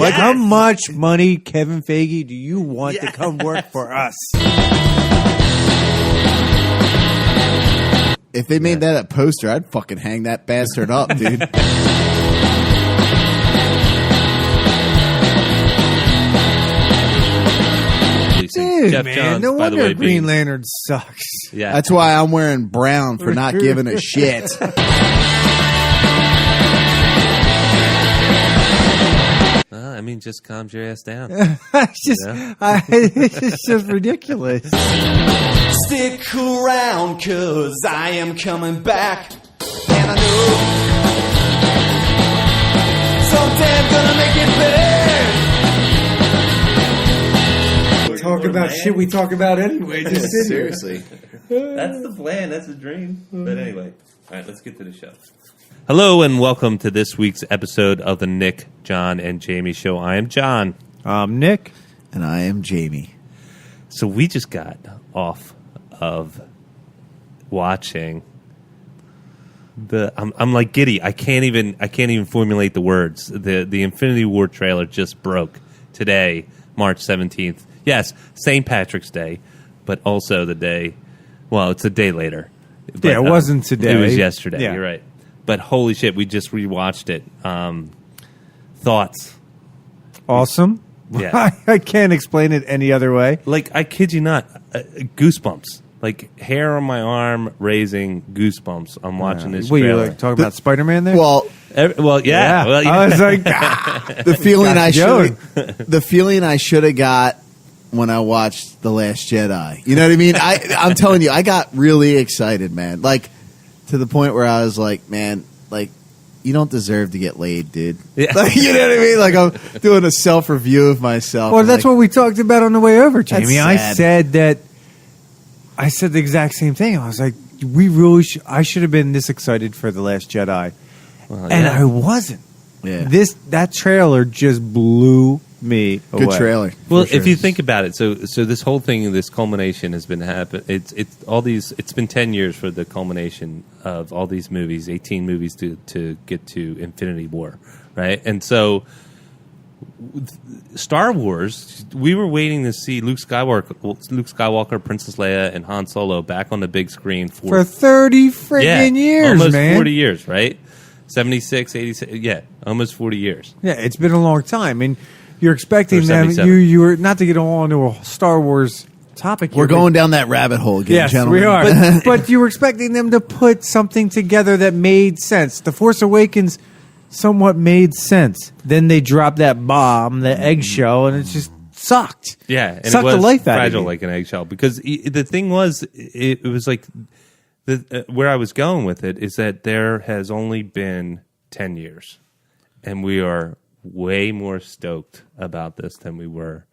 Like, how much money, Kevin Feige, do you want to come work for us? If they made that a poster, I'd fucking hang that bastard up, dude. Dude, Jeff man, Johns, no by the wonder way, Green Lantern sucks. Yeah, That's why I'm wearing brown for not giving a shit. I mean, just calms your ass down. It's just ridiculous. Stick around, 'cause I am coming back. And I know someday I'm gonna make it better. Talk about shit we talk about anyway. Just Seriously. That's the plan. That's the dream. But anyway, all right, let's get to the show. Hello and welcome to this week's episode of the Nick, John, and Jamie Show. I am John. I'm Nick. And I am Jamie. So we just got off of watching the. I'm like giddy. I can't even formulate the words. The Infinity War trailer just broke today, March 17th. Yes, St. Patrick's Day, but also the day. Well, it's a day later. But, Yeah, it wasn't today. It was yesterday. Yeah. You're right. But holy shit, we just rewatched it. Thoughts? Awesome. Yeah. I can't explain it any other way. Like, I kid you not, goosebumps. Like, hair on my arm raising goosebumps. I'm watching this What, trailer. you like talking about Spider-Man there? Well, yeah. Well, yeah. I was like, the feeling Got the feeling I should have got when I watched The Last Jedi. You know what I mean? I'm telling you, I got really excited, man. Like, to the point where I was like, man, like, you don't deserve to get laid, dude. Yeah. Like, you know what I mean? Like, I'm doing a self-review of myself. well, that's like, what we talked about on the way over, Jamie. That's sad. I said the exact same thing. I was like, I should have been this excited for The Last Jedi. Well, And yeah. I wasn't. Yeah. That trailer just blew me away. Good trailer. Well, for sure. if you think about it, so this whole thing, this culmination has been happen. It's all these. It's been 10 years for the culmination of all these movies, 18 movies to get to Infinity War, right? And so, Star Wars, we were waiting to see Luke Skywalker, Princess Leia, and Han Solo back on the big screen For 30 friggin' years, almost man. 40 years, right? 76, 86, yeah, almost 40 years. Yeah, it's been a long time. And you're expecting Or them. 77. You were not to get on to a Star Wars topic. We're here, going down that rabbit hole again, Yes, gentlemen. we are. But you were expecting them to put something together that made sense. The Force Awakens somewhat made sense. Then they dropped that bomb, the eggshell, and it just sucked. Yeah, and Sucked it was the life out of fragile you. like an eggshell. Because the thing was, it was like where I was going with it is that there has only been 10 years, and we are way more stoked about this than we were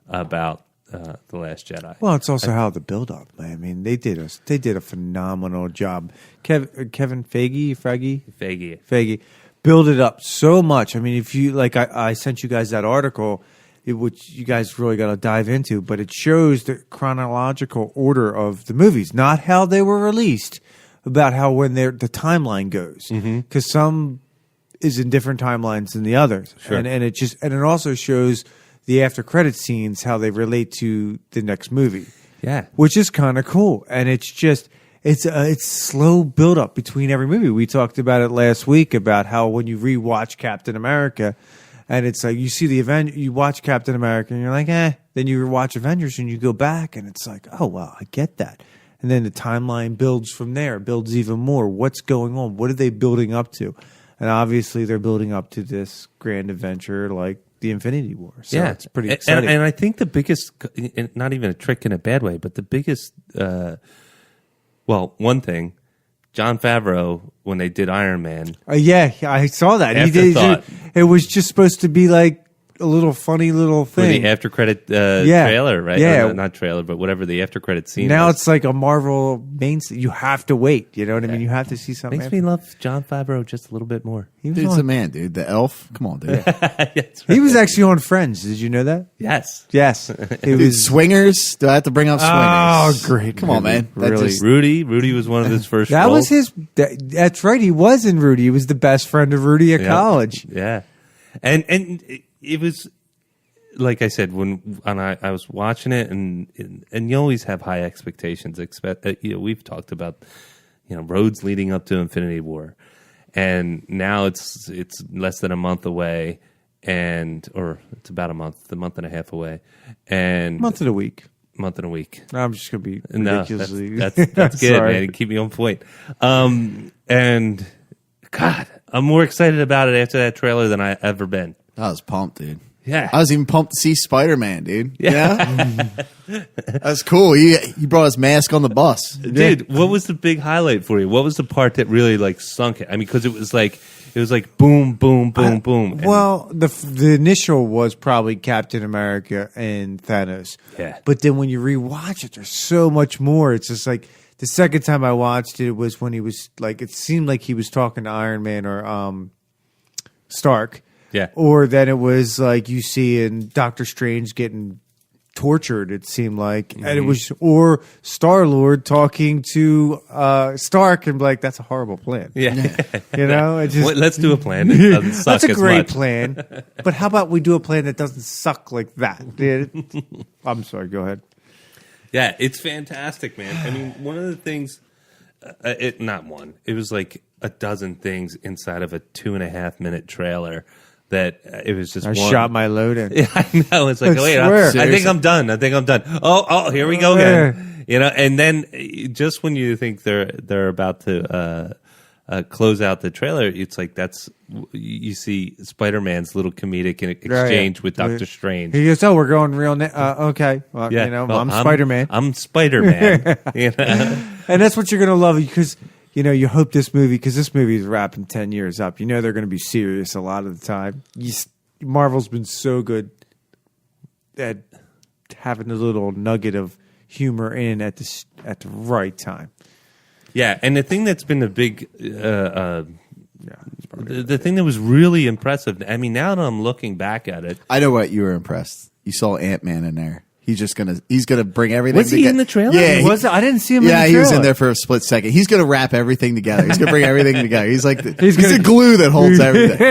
about The Last Jedi. Well, it's also how the build up. I mean, they did a phenomenal job. Kevin Feige build it up so much. I mean, if you like, I sent you guys that article, which you guys really got to dive into, but it shows the chronological order of the movies, not how they were released, about how when the timeline goes, because some is in different timelines than the others, Sure. and it also shows the after credit scenes how they relate to the next movie. Yeah. Which is kind of cool. And it's just, it's slow build up between every movie. We talked about it last week about how when you rewatch Captain America and it's like you see you watch Captain America and you're like, then you rewatch Avengers and you go back and it's like, oh, wow, I get that. And then the timeline builds from there, builds even more. What's going on? What are they building up to? And obviously they're building up to this grand adventure like the Infinity War. So yeah, it's pretty exciting. And I think the biggest, not even a trick in a bad way, but the biggest, one thing, Jon Favreau, when they did Iron Man. Yeah, I saw that. Afterthought. It was just supposed to be like a little funny little For thing. the after credit trailer, right? Yeah. Not trailer, but whatever the after credit scene Now was. it's like a Marvel mainstay. You have to wait. You know what I mean? You have to see something. Makes me love Jon Favreau just a little bit more. He was, Dude's on- the man, dude. The elf. Come on, dude. That's he was actually on Friends. Did you know that? Yes. Yes. It Dude, was. Swingers. Do I have to bring up Swingers? Oh, great. Come on, man. That Really? just- Rudy was one of his first That roles. was his. That's right. He was in Rudy. He was the best friend of Rudy at Yeah. college. Yeah. And it was like I said when I was watching it, and you always have high expectations. We've talked about roads leading up to Infinity War, and now it's less than a month away, or it's about a month and a half away, and Month of the week. month and a week. I'm just gonna be No, ridiculously. that's good, Sorry. man. Keep me on point. And God, I'm more excited about it after that trailer than I ever been. I was pumped, dude. Yeah. I was even pumped to see Spider-Man, dude. Yeah. That's cool. He brought his mask on the bus. Dude, what was the big highlight for you? What was the part that really like sunk it? I mean, because it was like boom, boom, boom, boom. And Well, the initial was probably Captain America and Thanos. Yeah. But then when you rewatch it, there's so much more. It's just like the second time I watched it was when he was like, it seemed like he was talking to Iron Man or Stark. Yeah. Or then it was like you see in Doctor Strange getting tortured, it seemed like. And it was, or Star-Lord talking to Stark and be like, that's a horrible plan. yeah. You know? It just, Well, let's do a plan that doesn't suck that's a as great much. plan. But how about we do a plan that doesn't suck like that? Dude? I'm sorry, go ahead. Yeah, it's fantastic, man. I mean, one of the things, it was like a dozen things inside of a 2.5 minute trailer that it was just I one. shot my load in. Yeah, I know. It's like, I wait, swear. I think I'm done. Oh, here we go again. And then just when you think they're about to close out the trailer, it's like you see Spider-Man's little comedic exchange with Doctor Strange. He goes, "Oh, we're going real. Okay, well, Yeah, I'm Spider-Man." I'm Spider-Man. And that's what you're going to love because, you hope this movie, because this movie is wrapping 10 years up. They're going to be serious a lot of the time. Marvel's been so good at having a little nugget of humor in at the right time. Yeah, and the thing that's been the big, the thing that was really impressive. I mean, now that I'm looking back at it, I know what you were impressed. You saw Ant-Man in there. He's gonna bring everything. Was he in the trailer? Yeah, I didn't see him. Yeah, in the he was in trailer. there for a split second. He's gonna wrap everything together. He's gonna bring everything together. He's like He's the glue that holds everything.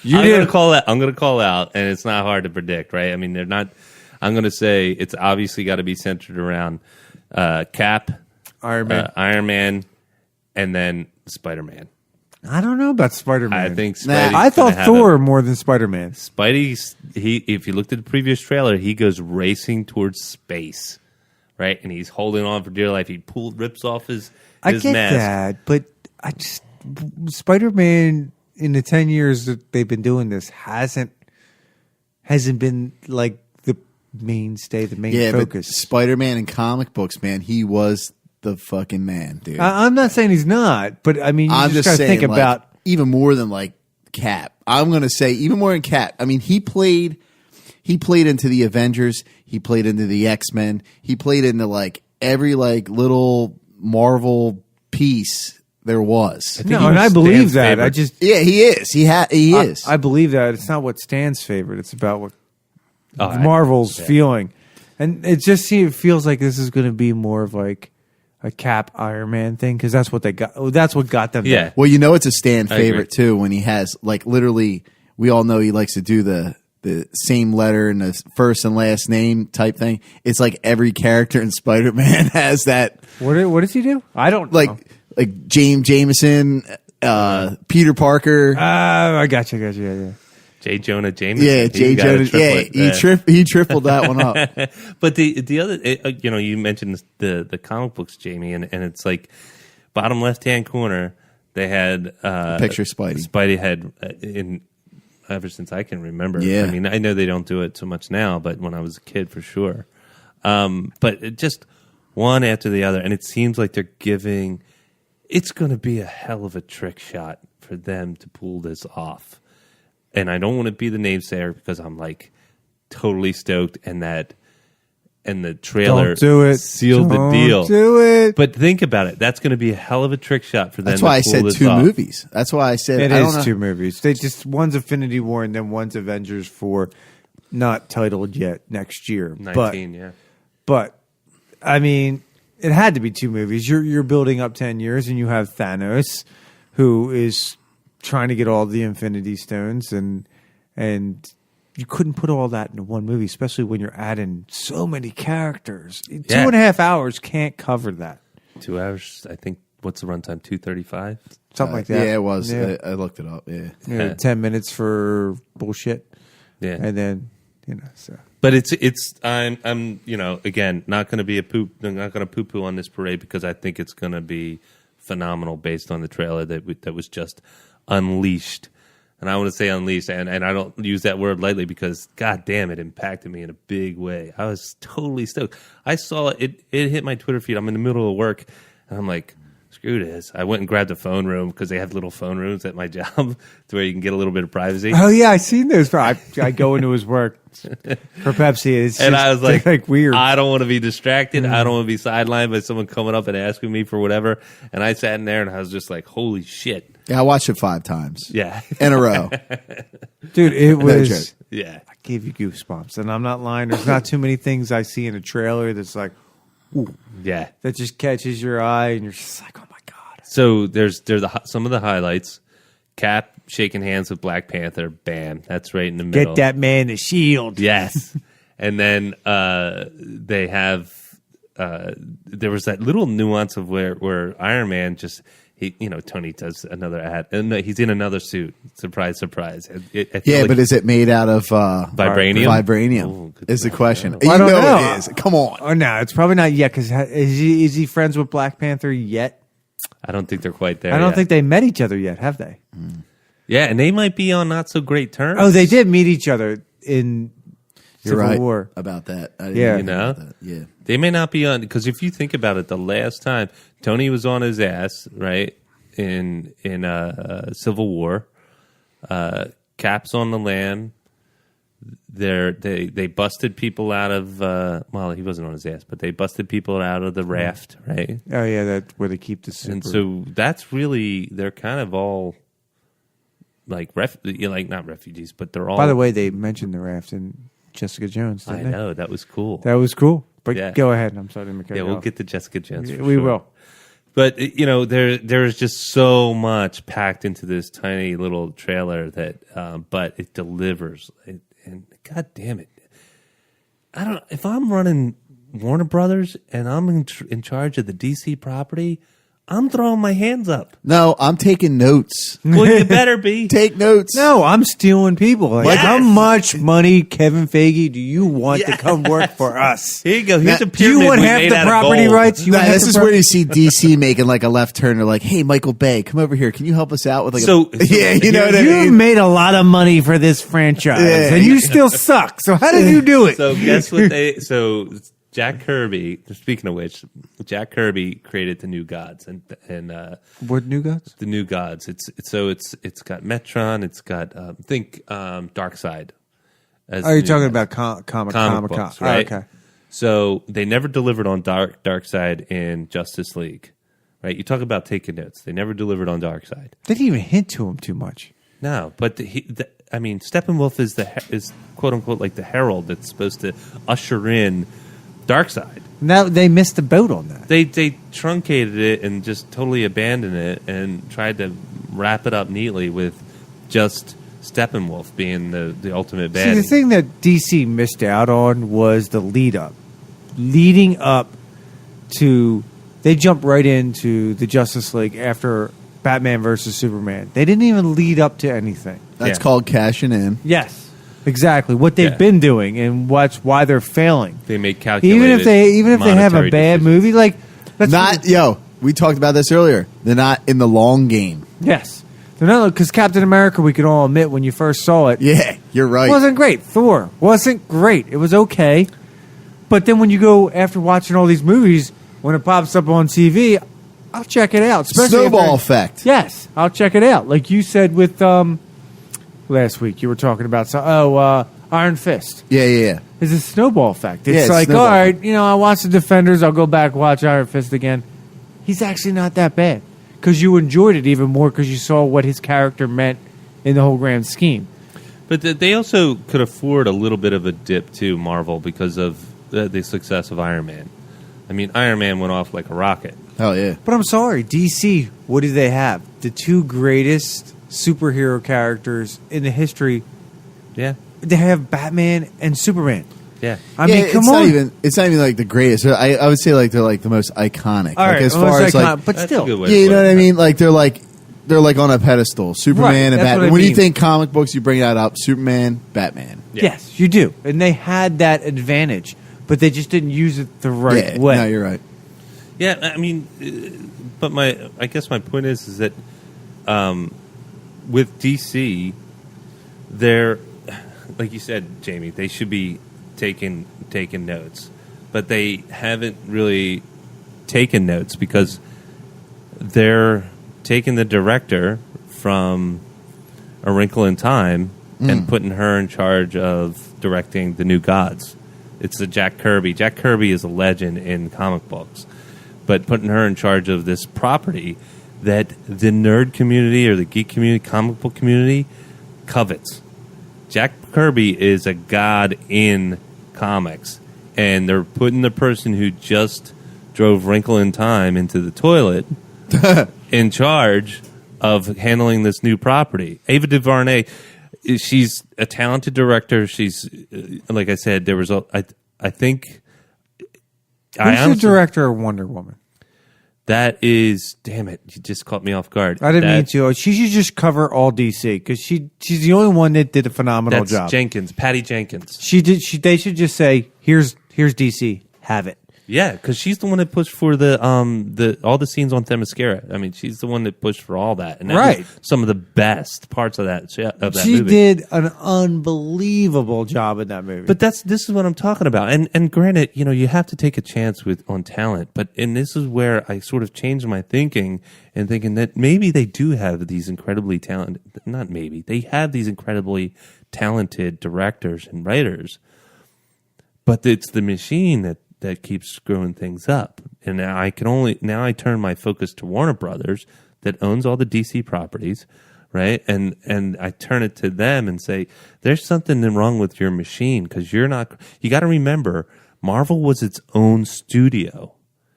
I'm gonna call out, and it's not hard to predict, right? I mean, they're not. I'm gonna say it's obviously got to be centered around Cap, Iron Man, and then Spider-Man. I don't know about Spider-Man. I think Nah, Spidey's I thought gonna have Thor more than Spider-Man. Spidey's if you looked at the previous trailer, he goes racing towards space, right? And he's holding on for dear life. He rips off his I get mask. that, but Spider-Man in the 10 years that they've been doing this hasn't been like the mainstay, the main Yeah, focus. but Spider-Man in comic books, man, he was the fucking man, dude. I'm not saying he's not, but I mean, I'm just gotta saying, think about. even more than like Cap. I'm gonna say even more than Cap. I mean, he played into the Avengers. He played into the X-Men. He played into like every like little Marvel piece there was. think No, he and was I believe Stan's that. favorite. I just Yeah, he is. He is. I believe that. It's not what Stan's favorite. It's about what Oh, Marvel's feeling, and it just feels like this is going to be more of like a Cap Iron Man thing because that's what they got. That's what got them. Yeah. there. Well, it's a Stan I agree. favorite too when he has like literally. We all know he likes to do the same letter and the first and last name type thing. It's like every character in Spider-Man has that. What does he do? I don't know. Like James Jameson, Peter Parker. I got you. Yeah. J. Jonah Jameson. Yeah, He's J. got a Jonah. Yeah, triplet. he tripled that one up. But the other, you mentioned the comic books, Jamie, and it's like bottom left hand corner. They had Picture Spidey. Spidey had in ever since I can remember. Yeah. I mean, I know they don't do it so much now, but when I was a kid, for sure. But it just one after the other, and it seems like they're giving. It's going to be a hell of a trick shot for them to pull this off. And I don't want to be the namesayer because I'm like totally stoked, and the trailer Don't do it. sealed Don't the deal. do it. But think about it. That's going to be a hell of a trick shot for them. That's why I to pull said this 2 off. movies. That's why I said It I don't is know. 2 movies. They just one's Infinity War and then one's Avengers 4, not titled yet next year. 19, yeah. But I mean, it had to be 2 movies. You're building up 10 years, and you have Thanos, who is trying to get all the Infinity Stones, and and you couldn't put all that into one movie, especially when you're adding so many characters. 2.5 hours can't cover that. 2 hours, I think. What's the runtime? 2:35. Something like that. Yeah, it was. Yeah. I looked it up. Yeah. 10 minutes for bullshit. Yeah, And then, so. but it's I'm again not going to be I'm not going to poo-poo on this parade because I think it's going to be phenomenal based on the trailer that was just unleashed. And I want to say unleashed, and I don't use that word lightly because, god damn, it impacted me in a big way. I was totally stoked. I saw it hit my Twitter feed. I'm in the middle of work, and I'm like, screw this. I went and grabbed a phone room because they have little phone rooms at my job to where you can get a little bit of privacy. Oh, yeah, I seen those. I go into his work for Pepsi. It's And just, I was like weird. I don't want to be distracted. I don't want to be sidelined by someone coming up and asking me for whatever. And I sat in there and I was just like, holy shit. Yeah, I watched it 5 times. Yeah. In a row. Dude, it was... joke. Yeah. I gave you goosebumps, and I'm not lying. There's not too many things I see in a trailer that's like, ooh, Yeah. that just catches your eye, and you're just like, oh my god. So there's some of the highlights. Cap shaking hands with Black Panther. Bam. That's right in the middle. Get that man the shield. Yes. And then they have there was that little nuance of where Iron Man just Tony does another ad and he's in another suit. Surprise, surprise. I feel like But is it made out of vibranium? Vibranium Ooh, good is the to question. know. You I don't know know. it is. Come on. Oh no, it's probably not yet. Because is he friends with Black Panther yet? I don't think they're quite there. I don't yet. think they met each other yet, have they? Yeah, and they might be on not so great terms. Oh, they did meet each other in You're Civil right War. about that. I didn't Yeah. think You know? about that. Yeah. They may not be on because if you think about it, the last time Tony was on his ass, right in Civil War, Cap's on the land. They busted people out of he wasn't on his ass, but they busted people out of the raft, right? Oh yeah, that's where they keep the super. And so that's really they're kind of all like not refugees, but they're all. By the way, they mentioned the raft in Jessica Jones. I Didn't they? know that was cool. That was cool. But Yeah. go ahead. I'm sorry to make it. Yeah, we'll get to Jessica Jones. For We sure. will. But there's just so much packed into this tiny little trailer that, but it delivers. And god damn it, I don't. If I'm running Warner Brothers and I'm in charge of the DC property, I'm throwing my hands up. No, I'm taking notes. Well, you better be. Take notes. No, I'm stealing people. Like, Yes. how much money, Kevin Feige, do you want to come work for us? Here you go. Here's a Do you pyramid want we half made the out of property gold. rights? You Nah, want half this the is where you see DC making like a left turn. They're like, "Hey, Michael Bay, come over here. Can you help us out with like?" Yeah, you know what I You mean. made a lot of money for this franchise, Yeah. and you still suck. So how did you do it? So guess what So Jack Kirby. Speaking of which, Jack Kirby created the New Gods and What New Gods? the New Gods. It's got Metron. It's got Darkseid. Oh, you're talking about comic books, right? Oh, okay. So they never delivered on Darkseid in Justice League, right? You talk about taking notes. They never delivered on Darkseid. They didn't even hint to him too much. No, but Steppenwolf is quote unquote like the herald that's supposed to usher in Darkseid. Now they missed the boat on that. They truncated it and just totally abandoned it and tried to wrap it up neatly with just Steppenwolf being the ultimate baddie. See, the thing that DC missed out on was the leading up to. They jumped right into the Justice League after Batman versus Superman. They didn't even lead up to anything. That's Yeah. called cashing in. Yes, exactly what they've Yeah. been doing, and why they're failing. They made calculated. Even if they have a monetary bad decisions. movie, like that's We talked about this earlier. They're not in the long game. yes, they're not because Captain America. We can all admit when you first saw it, Yeah, you're right. wasn't great. Thor wasn't great. It was okay, but then when you go after watching all these movies, when it pops up on TV, I'll check it out. Especially Snowball after- effect. Yes, I'll check it out. Like you said with last week, you were talking about Iron Fist. Yeah. It's a snowball effect. It's Yeah, it's like, snowball all right, I watch the Defenders. I'll go back watch Iron Fist again. He's actually not that bad because you enjoyed it even more because you saw what his character meant in the whole grand scheme. But they also could afford a little bit of a dip too, Marvel, because of the success of Iron Man. I mean, Iron Man went off like a rocket. Hell yeah. But I'm sorry, DC, what do they have? The two greatest superhero characters in the history Yeah. They have Batman and Superman. Yeah. I mean, come on. It's not even like the greatest. I would say like they're like the most iconic. All like right, as far as like, but That's still, a good way yeah, to you put know it. what I mean. Like they're like on a pedestal. Superman and that's what Batman. I When you mean. think comic books, you bring that up. Superman, Batman. Yeah. yes, you do, and they had that advantage, but they just didn't use it the right Yeah, way. no, you're right. Yeah, I mean, but I guess my point is that with DC, they're like you said, Jamie. They should be taking notes, but they haven't really taken notes because they're taking the director from A Wrinkle in Time and putting her in charge of directing The New Gods. It's the Jack Kirby. Jack Kirby is a legend in comic books, but putting her in charge of this property that the nerd community or the geek community, comic book community covets. Jack Kirby is a god in comics, and they're putting the person who just drove Wrinkle in Time into the toilet in charge of handling this new property. Ava DuVernay, she's a talented director. She's, like I said, there was I think. Who's the director of Wonder Woman? That is, damn it! You just caught me off guard. I didn't mean to. She should just cover all DC because she's the only one that did a phenomenal That's job. Jenkins, Patty Jenkins. She did. They should just say, "Here's DC, have it." Yeah, because she's the one that pushed for the all the scenes on Themyscira. I mean, she's the one that pushed for all that, and that Right. was some of the best parts of that She movie. did an unbelievable job in that movie. But this is what I'm talking about. And granted, you have to take a chance on talent. And this is where I sort of changed my thinking and thinking that maybe they do have these incredibly talented. Not maybe they have these incredibly talented directors and writers, but it's the machine that keeps screwing things up. And now I turn my focus to Warner Brothers that owns all the DC properties, right? And I turn it to them and say, there's something wrong with your machine because you got to remember, Marvel was its own studio.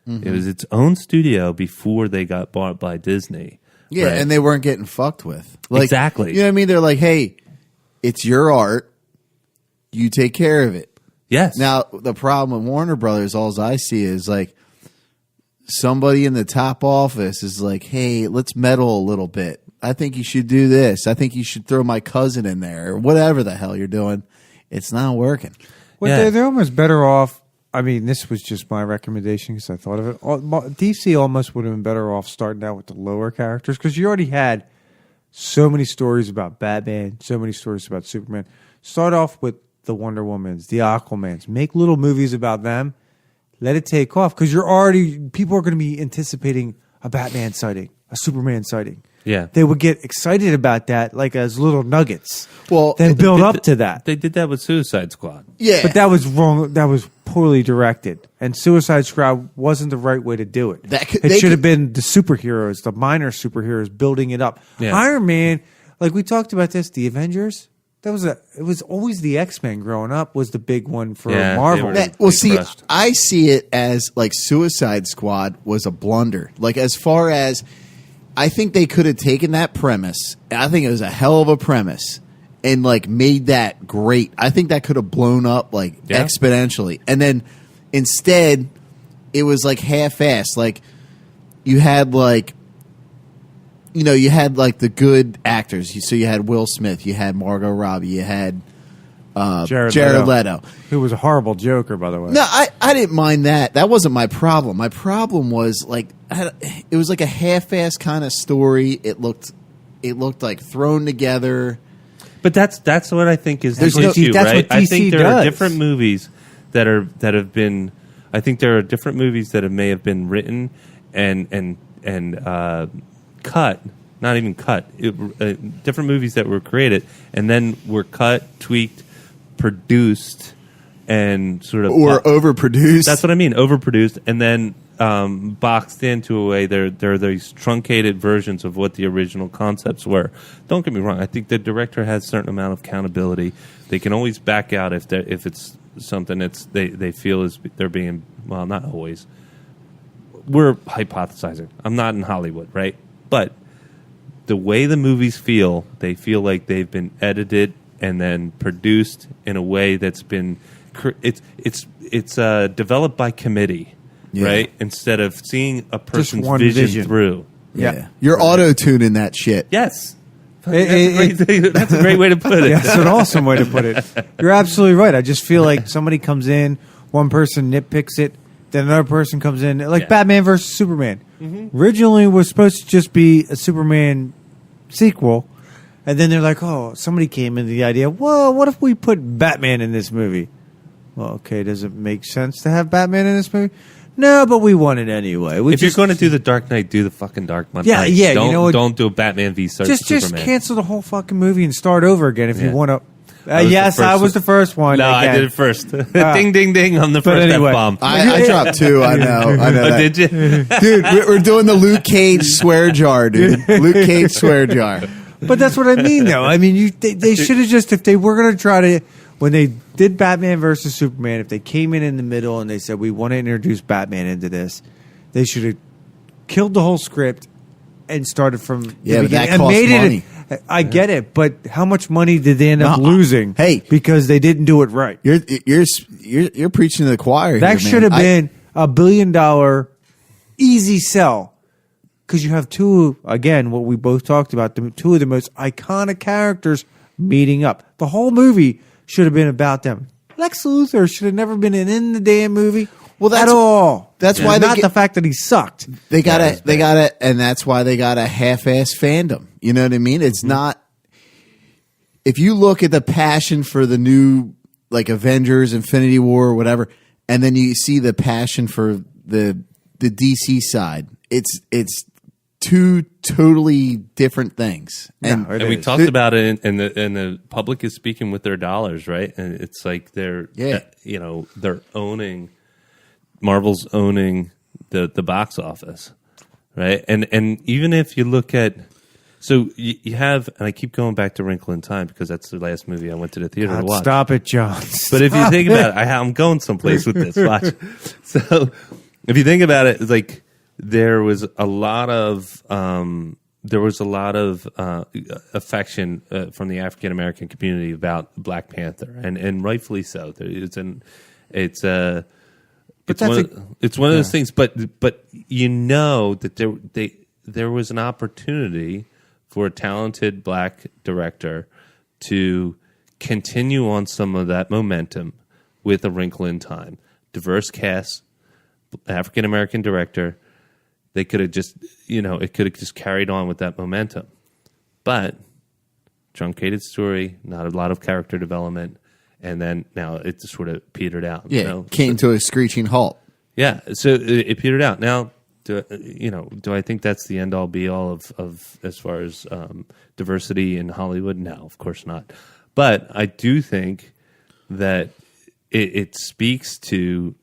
Mm-hmm. It was its own studio before they got bought by Disney. Yeah, right? and they weren't getting fucked with. Like, Exactly. You know what I mean? They're like, hey, it's your art. You take care of it. Yes. Now, the problem with Warner Brothers, all I see is like somebody in the top office is like, hey, let's meddle a little bit. I think you should do this. I think you should throw my cousin in there or whatever the hell you're doing. It's not working. Well, Yeah. they're almost better off. I mean, this was just my recommendation because I thought of it. DC almost would have been better off starting out with the lower characters because you already had so many stories about Batman, so many stories about Superman. Start off with the Wonder Womans, the Aquamans. Make little movies about them. Let it take off because people are going to be anticipating a Batman sighting, a Superman sighting. Yeah. They would get excited about that like as little nuggets. Well, then build up to that. They did that with Suicide Squad. Yeah. But that was wrong. That was poorly directed. And Suicide Squad wasn't the right way to do it. It should have been the superheroes, the minor superheroes, building it up. Yeah. Iron Man, like we talked about this, the Avengers. It was always the X-Men growing up was the big one for Yeah, Marvel. they were- Well, They see, crushed. I see it as like Suicide Squad was a blunder. Like as far as I think they could have taken that premise. I think it was a hell of a premise and like made that great. I think that could have blown up like Yeah. exponentially. And then instead it was like half-assed. Like you had like the good actors. So you had Will Smith, you had Margot Robbie, you had Jared Leto. Who was a horrible Joker, by the way. No, I didn't mind that. That wasn't my problem. My problem was like it was like a half-ass kind of story. It looked like thrown together. But that's what I think is the There's no- issue, that's right? what I DC think there are does. different movies that have been. I think there are different movies that may have been written and cut. Not even cut. Different movies that were created and then were cut, tweaked, produced, and sort of Or overproduced. That's what I mean, overproduced, and then boxed into a way. There are these truncated versions of what the original concepts were. Don't get me wrong. I think the director has a certain amount of accountability. They can always back out if it's something they feel is they're being, well, not always. We're hypothesizing. I'm not in Hollywood, right? But the way the movies feel, they feel like they've been edited and then produced in a way that's been it's developed by committee, right? Instead of seeing a person's one vision vision. through. Yeah. You're auto-tuning that shit. Yes. That's a great way to put it. That's an awesome way to put it. You're absolutely right. I just feel like somebody comes in, one person nitpicks it, then another person comes in, like Yeah. Batman versus Superman. Originally was supposed to just be a Superman sequel, and then they're like, oh, somebody came in the idea, well, what if we put Batman in this movie? Well, okay, does it make sense to have Batman in this movie? No, but we want it anyway. If you're going to do the Dark Knight, do the fucking Dark Knight. Yeah, yeah, Don't, you know what? don't do a Batman v Superman. just cancel the whole fucking movie and start over again if you Yeah. want to. I was Yes, the first I was the first one. No, again. I did it first. Ding, ding, ding. I'm the But first anyway. F-bomb. I dropped 2. I know. Oh, that. did you? Dude, we're doing the Luke Cage swear jar, dude. Luke Cage swear jar. But that's what I mean, though. I mean, they should have just, if they were going to try to, when they did Batman versus Superman, if they came in the middle and they said, we want to introduce Batman into this, they should have killed the whole script and started from the Yeah, but beginning that and costs made money. I get it, but how much money did they end up No, losing? hey. Because they didn't do it right. You're preaching to the choir. That here, should man. have been $1 billion easy sell. Because you have two, again, what we both talked about, two of the most iconic characters meeting up. The whole movie should have been about them. Lex Luthor should have never been in the damn movie. Well, at all. that's why they not get- the fact that he sucked. They got it, and that's why they got a half-ass fandom. You know what I mean? It's not. If you look at the passion for the new, like Avengers, Infinity War, or whatever, and then you see the passion for the DC side, it's two totally different things. And Yeah, it And we is. talked about it, and the public is speaking with their dollars, right? And it's like they're owning, Marvel's owning the box office, right? And even if you look at, so you have, and I keep going back to Wrinkle in Time because that's the last movie I went to the theater to God, watch. stop it, John. But if you think about it, I'm going someplace with this. Watch. So if you think about it, it's like there was a lot of affection from the African American community about Black Panther, and rightfully so. It's one of those things. But you know that there was an opportunity for a talented Black director to continue on some of that momentum with A Wrinkle in Time. Diverse cast, African American director. They could have just, it could have just carried on with that momentum. But truncated story, not a lot of character development, and then now it just sort of petered out. yeah, came to a screeching halt. Yeah, so it petered out. Now, do I think that's the end all be all of as far as diversity in Hollywood? No, of course not. But I do think that it speaks to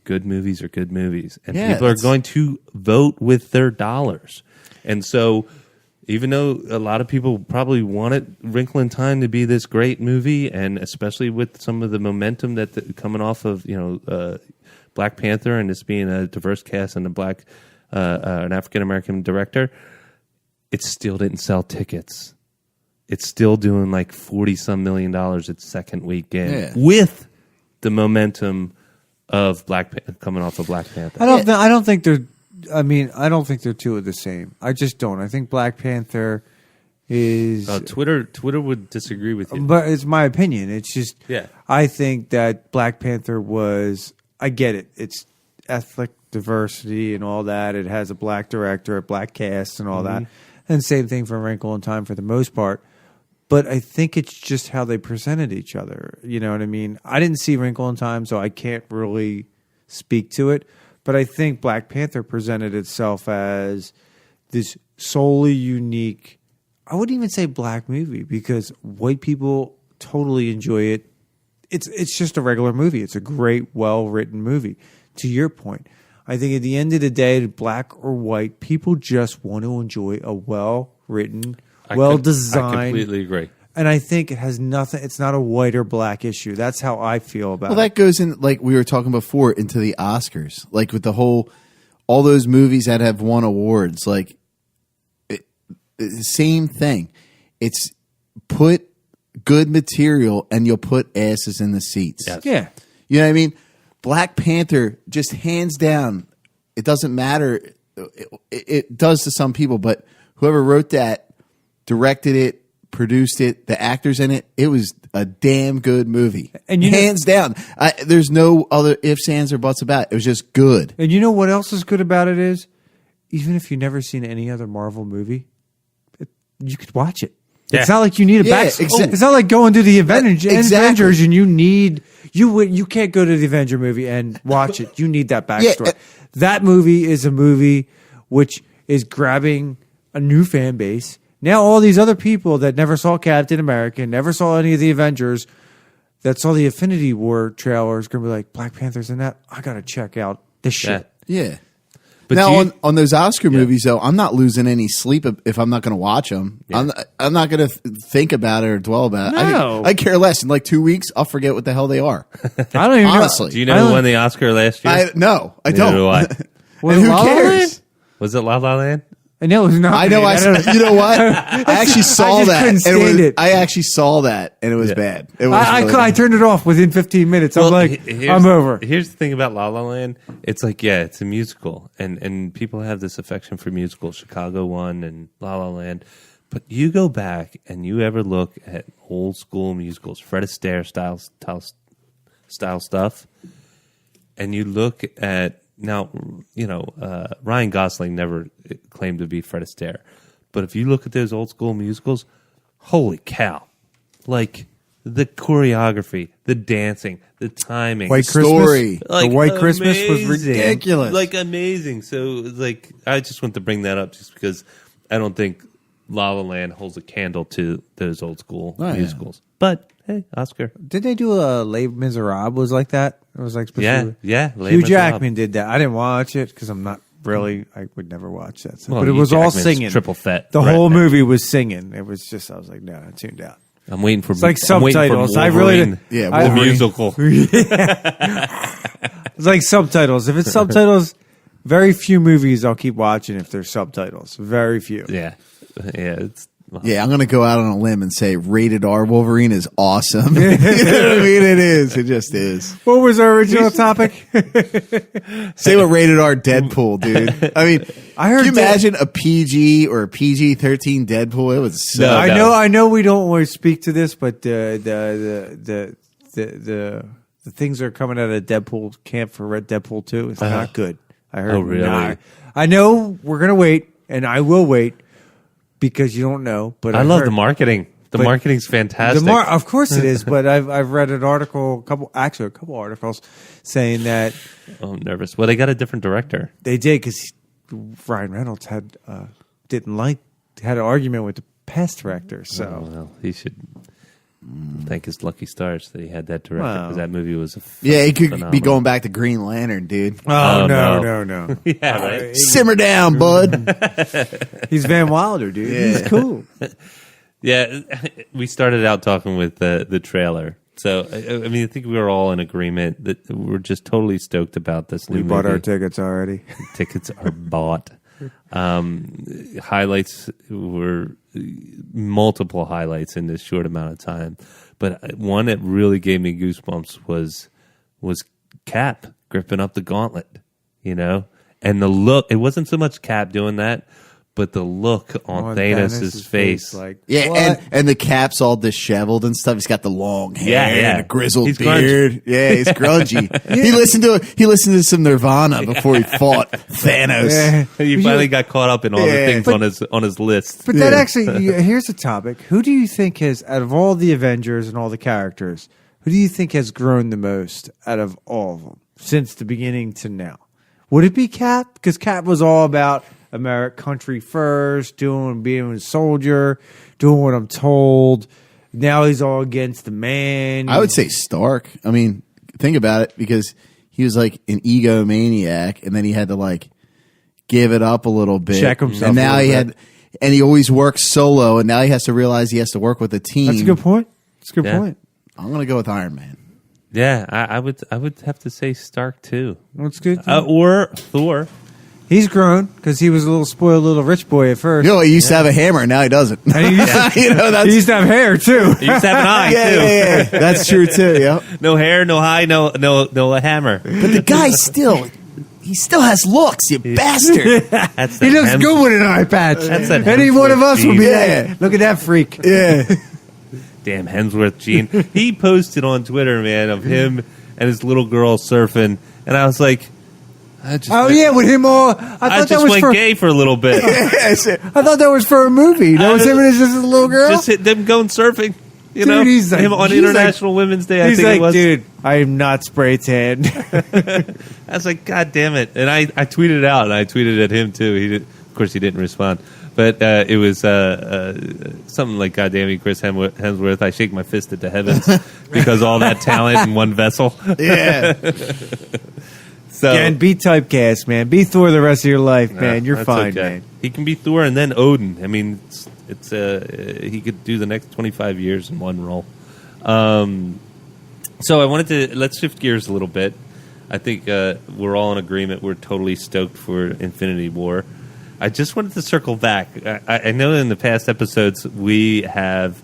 good movies are good movies, and people are going to vote with their dollars. And so, even though a lot of people probably wanted Wrinkle in Time to be this great movie, and especially with some of the momentum coming off of Black Panther and this being a diverse cast and an African American director, it still didn't sell tickets. It's still doing like $40-some million its second weekend with the momentum of coming off of Black Panther. I don't think they're. I mean, I don't think they're two of the same. I just don't. I think Black Panther is. Twitter would disagree with you, But it's my opinion. It's just. Yeah. I think that Black Panther was. I get it. It's ethnic diversity and all that. It has a black director, a black cast, and all that. And same thing for Wrinkle in Time for the most part. But I think it's just how they presented each other. You know what I mean? I didn't see Wrinkle in Time, so I can't really speak to it. But I think Black Panther presented itself as this solely unique, I wouldn't even say black movie, because white people totally enjoy it. It's just a regular movie. It's a great, well-written movie. To your point, I think at the end of the day, black or white, people just want to enjoy a well-written, well-designed. I completely agree. And I think it has nothing. It's not a white or black issue. That's how I feel about Well, it. that goes in, like we were talking before, into the Oscars. Like with all those movies that have won awards, like same thing. It's put good material and you'll put asses in the seats. Yes. Yeah. You know what I mean? Black Panther, just hands down, it doesn't matter. It does to some people, but whoever wrote that, directed it, produced it, the actors in it, it was a damn good movie. And hands down. There's no other ifs, ands, or buts about it. It was just good. And you know what else is good about it is, even if you've never seen any other Marvel movie, you could watch it. Yeah. It's not like you need a Yeah, backstory. It's not like going to the Avengers and you need you can't go to the Avenger movie and watch it. You need that backstory. Yeah. That movie is a movie which is grabbing a new fan base. Now all these other people that never saw Captain America, never saw any of the Avengers, that saw the Infinity War trailer is going to be like, Black Panther's in that? I got to check out this shit. Yeah. But now, on those Oscar movies, though, I'm not losing any sleep if I'm not going to watch them. Yeah. I'm not going to think about it or dwell about it. No. I care less. In like 2 weeks, I'll forget what the hell they are. I don't even Honestly. Do you know who won the Oscar last year? No, I Neither don't. do I. Was And it who La La cares? Land? Was it La La Land? I know it was not. I know. You know what? I actually saw just that. couldn't stand it. I actually saw that, and it was bad. It was I really bad. turned it off within 15 minutes. I'm like, I'm over. Here's the thing about La La Land. It's like, yeah, it's a musical, and people have this affection for musicals. Chicago won and La La Land. But you go back and you ever look at old school musicals, Fred Astaire style stuff, and you look at now, Ryan Gosling never claimed to be Fred Astaire, but if you look at those old school musicals, holy cow! Like the choreography, the dancing, the timing, White The Christmas. story. The White Christmas was amazing. ridiculous. Like amazing. So like, I just want to bring that up just because I don't think La La Land holds a candle to those old school musicals. But hey, Oscar. Did they do a Les Miserables was like that? It was like Yeah. Les Hugh Miserables. Jackman did that. I didn't watch it because I'm not really. I would never watch that. Well, but it Hugh was all Jackman's singing. triple threat. The Right. whole movie was singing. It was just. I was like, no, I tuned out. I'm waiting for. It's like I'm waiting for subtitles. I really Wolverine, didn't- Yeah, I- the Wolverine. musical. It's like subtitles. If it's subtitles, very few movies I'll keep watching if there's subtitles. Very few. Yeah. It's. Yeah, I'm going to go out on a limb and say rated R Wolverine is awesome. You know what I mean? It is. It just is. What was our original topic? Say what rated R Deadpool, dude. I mean, I heard can you imagine a PG or a PG-13 Deadpool? It was so. No. I know we don't always speak to this, but the things that are coming out of Deadpool camp for Red Deadpool 2 is not good. I heard. Oh, really? Nah. I know we're gonna wait, and I will wait because you don't know. But I love heard, the marketing. The but marketing's fantastic. Of course it is, but I've read an article, a couple articles saying that Oh, I'm nervous. Well, they got a different director. they did because Ryan Reynolds had had an argument with the past director. So Well, he should thank his lucky stars that he had that director Wow. because that movie was Yeah, he could be phenomenal. going back to Green Lantern, dude. oh, Oh, no. Yeah, right. Simmer down, bud. He's Van Wilder, dude. Yeah. He's cool. Yeah, we started out talking with the trailer. So, I mean, I think we were all in agreement that we're just totally stoked about this new We bought movie. our tickets already. Tickets are bought. Highlights were multiple highlights in this short amount of time. But one that really gave me goosebumps was Cap gripping up the gauntlet, and the look. It wasn't so much Cap doing that, but the look on Thanos' face. like Yeah, what? and the cap's all disheveled and stuff. He's got the long hair Yeah. and a grizzled He's beard. Yeah, he's grungy. He listened to some Nirvana before he fought Thanos. Yeah. He finally got caught up in all the Yeah. things on his list. But that Yeah. actually, here's a topic. Who do you think has, out of all the Avengers and all the characters, who do you think has grown the most out of all of them since the beginning to now? Would it be Cap? Because Cap was all about America, country first, being a soldier, doing what I'm told. Now he's all against the man. I would say Stark. I mean, think about it, because he was like an egomaniac, and then he had to like give it up a little bit. Check himself and now a he little had, bit. and he always works solo, and now he has to realize he has to work with a team. That's a good point. That's a good Yeah. point. I'm gonna go with Iron Man. Yeah, I would have to say Stark too, That's good. or Thor. He's grown because he was a little spoiled little rich boy at first. You know, he used to have a hammer, now he doesn't. And he used, to, You know, that's he used to have hair too. He used to have an eye yeah, too. yeah. That's true too. Yeah, No hair, no eye, no hammer. but the guy still has looks. You bastard. That's He looks good with an eye patch. That's that Any one of us would be Yeah. like, look at that freak. Yeah. Damn Hemsworth gene. He posted on Twitter, man, of him and his little girl surfing, and I was like, Oh yeah, with him all. I I thought that just was went for. gay for a little bit. I thought that was for a movie. That was him and his little girl. Just hit them going surfing. You Dude, know, he's like- him on he's International Women's Day. I He's think like, it was. dude, I am not spray tanned. I was like, God damn it! And I tweeted it out, and I tweeted at him too. Of course, he didn't respond. But it was something like, God damn you, Chris Hemsworth. I shake my fist at the heavens because all that talent in one vessel. Yeah. So And be typecast, man. Be Thor the rest of your life, man. You're that's fine, okay. man. He can be Thor and then Odin. I mean, it's he could do the next 25 years in one role. So I wanted to let's shift gears a little bit. I think we're all in agreement. We're totally stoked for Infinity War. I just wanted to circle back. I know in the past episodes we have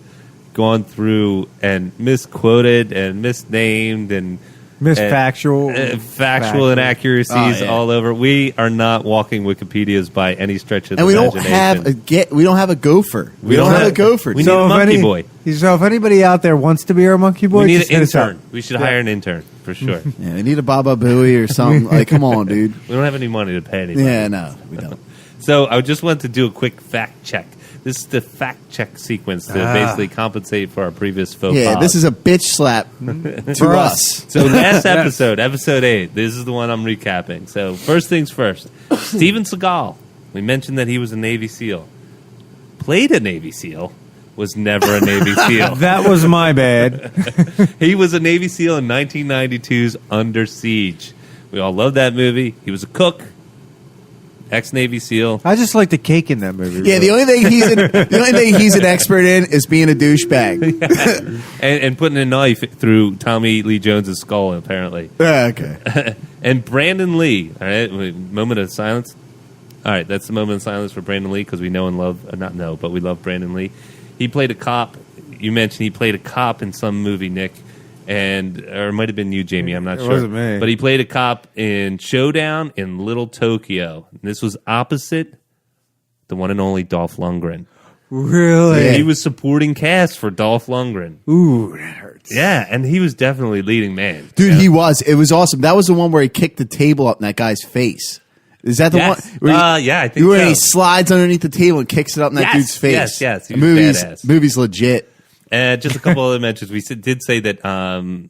gone through and misquoted and misnamed and Misfactual. factual inaccuracies Oh, yeah. all over. We are not walking Wikipedias by any stretch of And the we don't imagination. have a gopher. We don't have a gopher. We need a monkey boy. So if anybody out there wants to be our monkey boy, We need just an hit us up. intern. We should hire an intern for sure. Yeah, we need a Baba Booey or something. Like, come on, dude. We don't have any money to pay anybody. Yeah, no, we don't. So I just wanted to do a quick fact check. This is the fact check sequence to basically compensate for our previous faux Yeah, pas. this is a bitch slap to For us. So last episode, episode 8, this is the one I'm recapping. So first things first, Steven Seagal. We mentioned that he was a Navy SEAL. Played a Navy SEAL. Was never a Navy SEAL. That was my bad. He was a Navy SEAL in 1992's Under Siege. We all love that movie. He was a cook, ex-Navy SEAL. I just like the cake in that movie. Yeah, the only thing he's an expert in is being a douchebag. And putting a knife through Tommy Lee Jones's skull, apparently. Okay. And Brandon Lee. All right, moment of silence. All right, that's the moment of silence for Brandon Lee because we know and love, not know, but we love Brandon Lee. He played a cop. You mentioned he played a cop in some movie, Nick, or it might have been you, Jamie. I'm not It sure. wasn't me. But he played a cop in Showdown in Little Tokyo. And this was opposite the one and only Dolph Lundgren. Really? Yeah. He was supporting cast for Dolph Lundgren. Ooh, that hurts. Yeah, and he was definitely leading man. Dude, Yeah. he was. It was awesome. That was the one where he kicked the table up in that guy's face. Is that the Yes. one? Where Yeah, I think where so. he slides underneath the table and kicks it up in that Yes, dude's face. yes. He The was movie's, badass. movie's legit. Just a couple other mentions. We did say that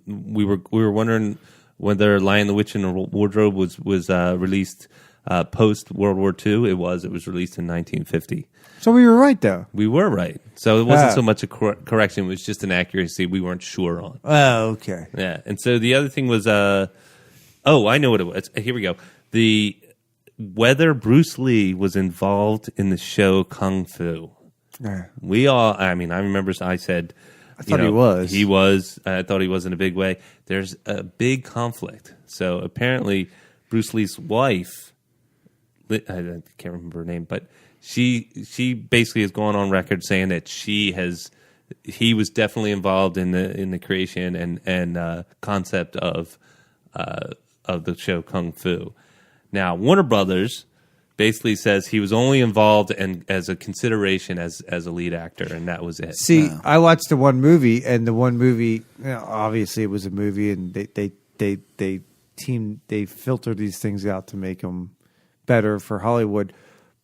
we were wondering whether Lion the Witch in the Wardrobe was released post World War II. It was released in 1950. So we were right, though. We were right. So it wasn't Ah. so much a correction. It was just an accuracy we weren't sure on. Oh, okay. Yeah. And so the other thing was, I know what it was. Here we go. Whether Bruce Lee was involved in the show Kung Fu. Yeah. I remember I said, I thought he was. He was. I thought he was in a big way. There's a big conflict. So apparently, Bruce Lee's wife, I can't remember her name, but she basically has gone on record saying that he was definitely involved in the creation and concept of the show Kung Fu. Now Warner Brothers basically says he was only involved as a consideration as a lead actor, and that was it. See, I watched the one movie, and the one movie, obviously it was a movie, and they filter these things out to make them better for Hollywood.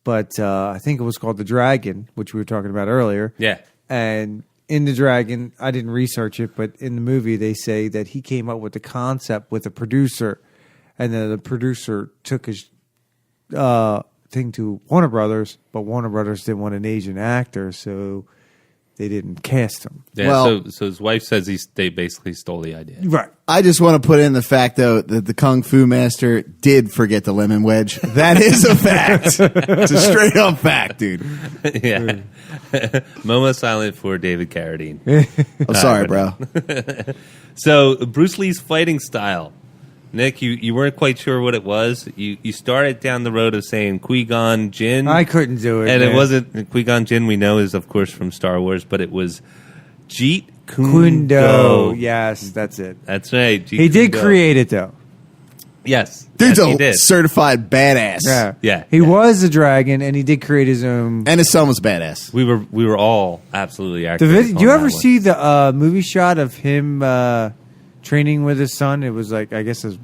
But I think it was called The Dragon, which we were talking about earlier. Yeah. And in The Dragon, I didn't research it, but in the movie they say that he came up with the concept with a producer, and then the producer took his thing to Warner Brothers, but Warner Brothers didn't want an Asian actor, so they didn't cast him. Yeah, Well- so his wife says they basically stole the idea. Right. I just want to put in the fact, though, that the Kung Fu master did forget the lemon wedge. That is a fact. It's a straight up fact, dude. Yeah. Moment silent for David Carradine. I'm sorry, bro. So Bruce Lee's fighting style. Nick, you weren't quite sure what it was. You started down the road of saying Qui-Gon Jinn. I couldn't do it. And man. it wasn't Qui-Gon Jinn. We know is of course from Star Wars, but it was Jeet Kundo. Kundo. Yes, that's it. That's right. Jeet He did Kundo. create it though. Yes, Dude's yes, he a did. certified badass. Yeah, He yeah. was a dragon, and he did create his own. And his son was badass. We were all absolutely The accurate. do on you that ever one. see the movie shot of him training with his son? It was like I guess his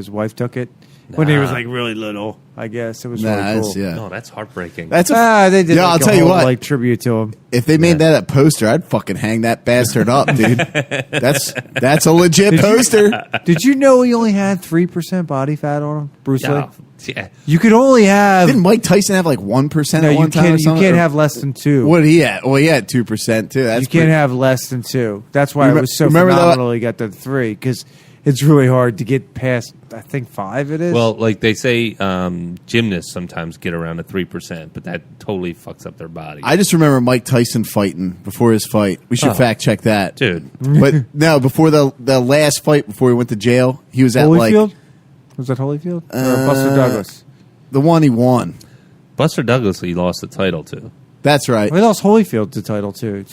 wife took it when he was like really little. I guess it was really cool. yeah. No, that's heartbreaking. That's a, They did. Yeah, like, I'll a tell you whole, what. like tribute to him. if they made that a poster, I'd fucking hang that bastard up, dude. That's a legit poster. Did you know he only had 3% body fat on him, Bruce Lee? Yeah. You could only have. Didn't Mike Tyson have like 1% No, at you one time? Or can't. You something? can't Or- have less than 2. What did he at? Well, he had 2% too. That's You can't have less than 2. That's why it was so Remember that- phenomenal. He got the 3 because it's really hard to get past. I think 5. It is. Well, like they say, gymnasts sometimes get around to 3%, but that totally fucks up their body. I just remember Mike Tyson fighting before his fight. We should fact check that, Dude. But no, before the last fight, before he went to jail, he was at Holyfield. like Was that Holyfield or Buster Douglas? the one he won. Buster Douglas, he lost the title to. That's right. Well, he lost Holyfield the title too.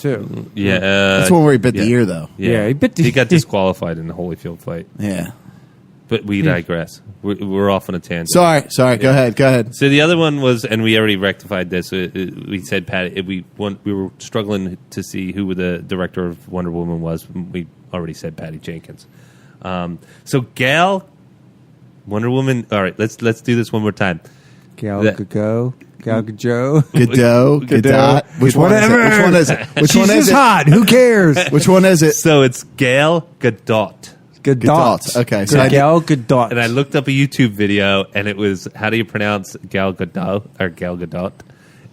Yeah, That's the one where he bit the ear, though. Yeah, he bit the- He got disqualified in the Holyfield fight. Yeah. But we digress. We're off on a tangent. Sorry. Go ahead. So the other one was, and we already rectified this. We said Patty. We were struggling to see who the director of Wonder Woman was. We already said Patty Jenkins. So Gal, Wonder Woman. All right, let's do this one more time. Gal That- Gadot, Gal Gadot. Godot, Godot. Which one is it? Whatever. Which one is it? Which She's one is just it? hot. Who cares? Which one is it? So it's Gal Gadot. Gadot. Okay, so I did- Gal Gadot. And I looked up a YouTube video, and it was how do you pronounce Gal Gadot or Gal Gadot?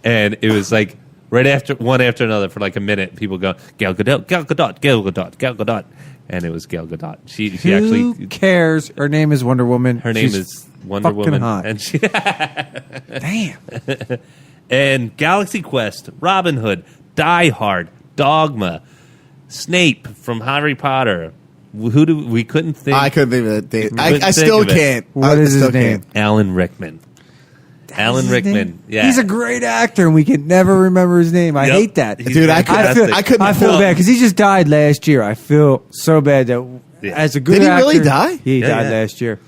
And it was like right after one after another for like a minute. People go Gal Gadot, Gal Gadot, Gal Gadot, Gal Gadot, and it was Gal Gadot. She Who actually cares? Her name is Wonder Woman. her name She's is Wonder fucking Woman, hot. and she Damn. and Galaxy Quest, Robin Hood, Die Hard, Dogma, Snape from Harry Potter. Who do we couldn't think? I couldn't think of it. Couldn't I think still of it. can't. What I is his still name? can't. Alan Rickman. Alan His Rickman. name? Yeah, He's a great actor, and we can never remember his name. I Yep. hate that. He's Dude, I fantastic. couldn't- I feel No. bad because he just died last year. I feel so bad that Yeah. as a good Did he actor, really die? He Yeah, died yeah. last year.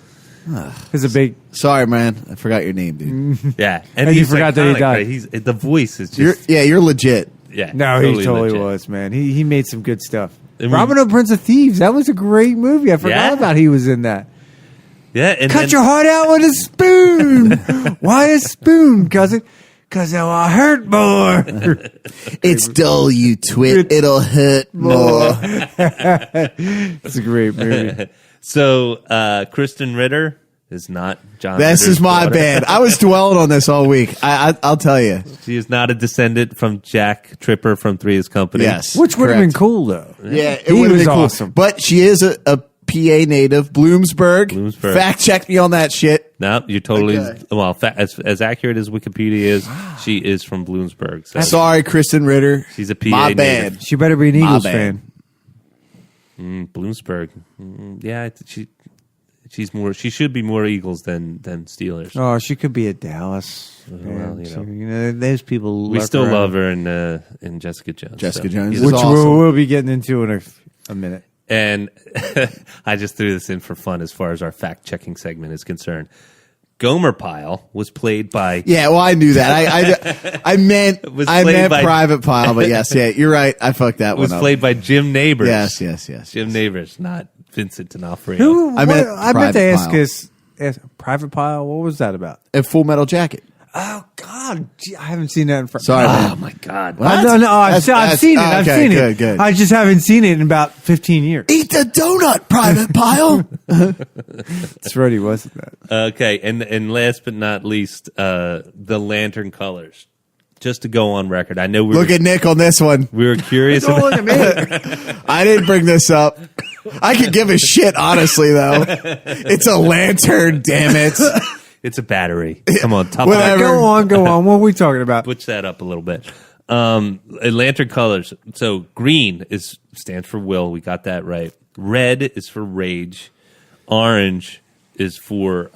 He's a big. Sorry, man. I forgot your name, dude. Yeah, And you he's forgot that he iconic, died. right? He's the voice is just You're legit. yeah. No, he totally legit. was, man. He made some good stuff. And Robin Hood, Prince of Thieves. That was a great movie. I forgot Yeah. about he was in that. Yeah, and Cut then, your heart out with a spoon. Why a spoon, cousin? Because it will hurt more. It's dull, you twit. It'll hurt more. It's a great movie. So Kristen Ritter is not John. This Ritter's is my daughter. bad. I was dwelling on this all week. I'll tell you. She is not a descendant from Jack Tripper from Three's Company. Yes. Which would have been correct. cool, though. Yeah, it He would have was been cool. awesome. But she is a PA native, Bloomsburg. Fact check me on that shit. No, you're totally Okay. well. As accurate as Wikipedia is, she is from Bloomsburg. So Sorry, Kristen Ritter. she's a PA My native. bad. She better be an My Eagles bad. fan. Bloomsburg. Yeah, she's more. She should be more Eagles than Steelers. Oh, she could be a Dallas. well, fan. you know. Those people. We lurk still around. love her in Jessica Jones. Jessica so, Jones you is know. Which awesome. we'll be getting into in a minute. And I just threw this in for fun as far as our fact checking segment is concerned. Gomer Pyle was played by Yeah, well, I knew that. I meant Was I played meant by- Private Pile, but yes, yeah, you're right. I fucked that was one up. played by Jim Neighbors. Yes. Jim Neighbors, not Vincent D'Onofrio. Who? I meant I meant to Private ask Pile. ask Private Pile. What was that about? A Full Metal Jacket. Oh God, gee, I haven't seen that in front. Sorry, Oh man. my God! What? I don't know. I've That's- seen it. I've okay, seen good, it. good. I just haven't seen it in about 15 years. Eat the donut, Private Pile. That's right. He wasn't that. Okay, and last but not least, the Lantern Colors. Just to go on record, I know Look at Nick on this one. we were curious. Don't look About, at me. I didn't bring this up. I could give a shit, honestly, though. It's a lantern, damn it. it's a battery. Come on, top Whatever. Go on. Go on. What are we talking about? Switch that up a little bit. Lantern Colors. So green stands for will. We got that right. Red is for rage. Orange is for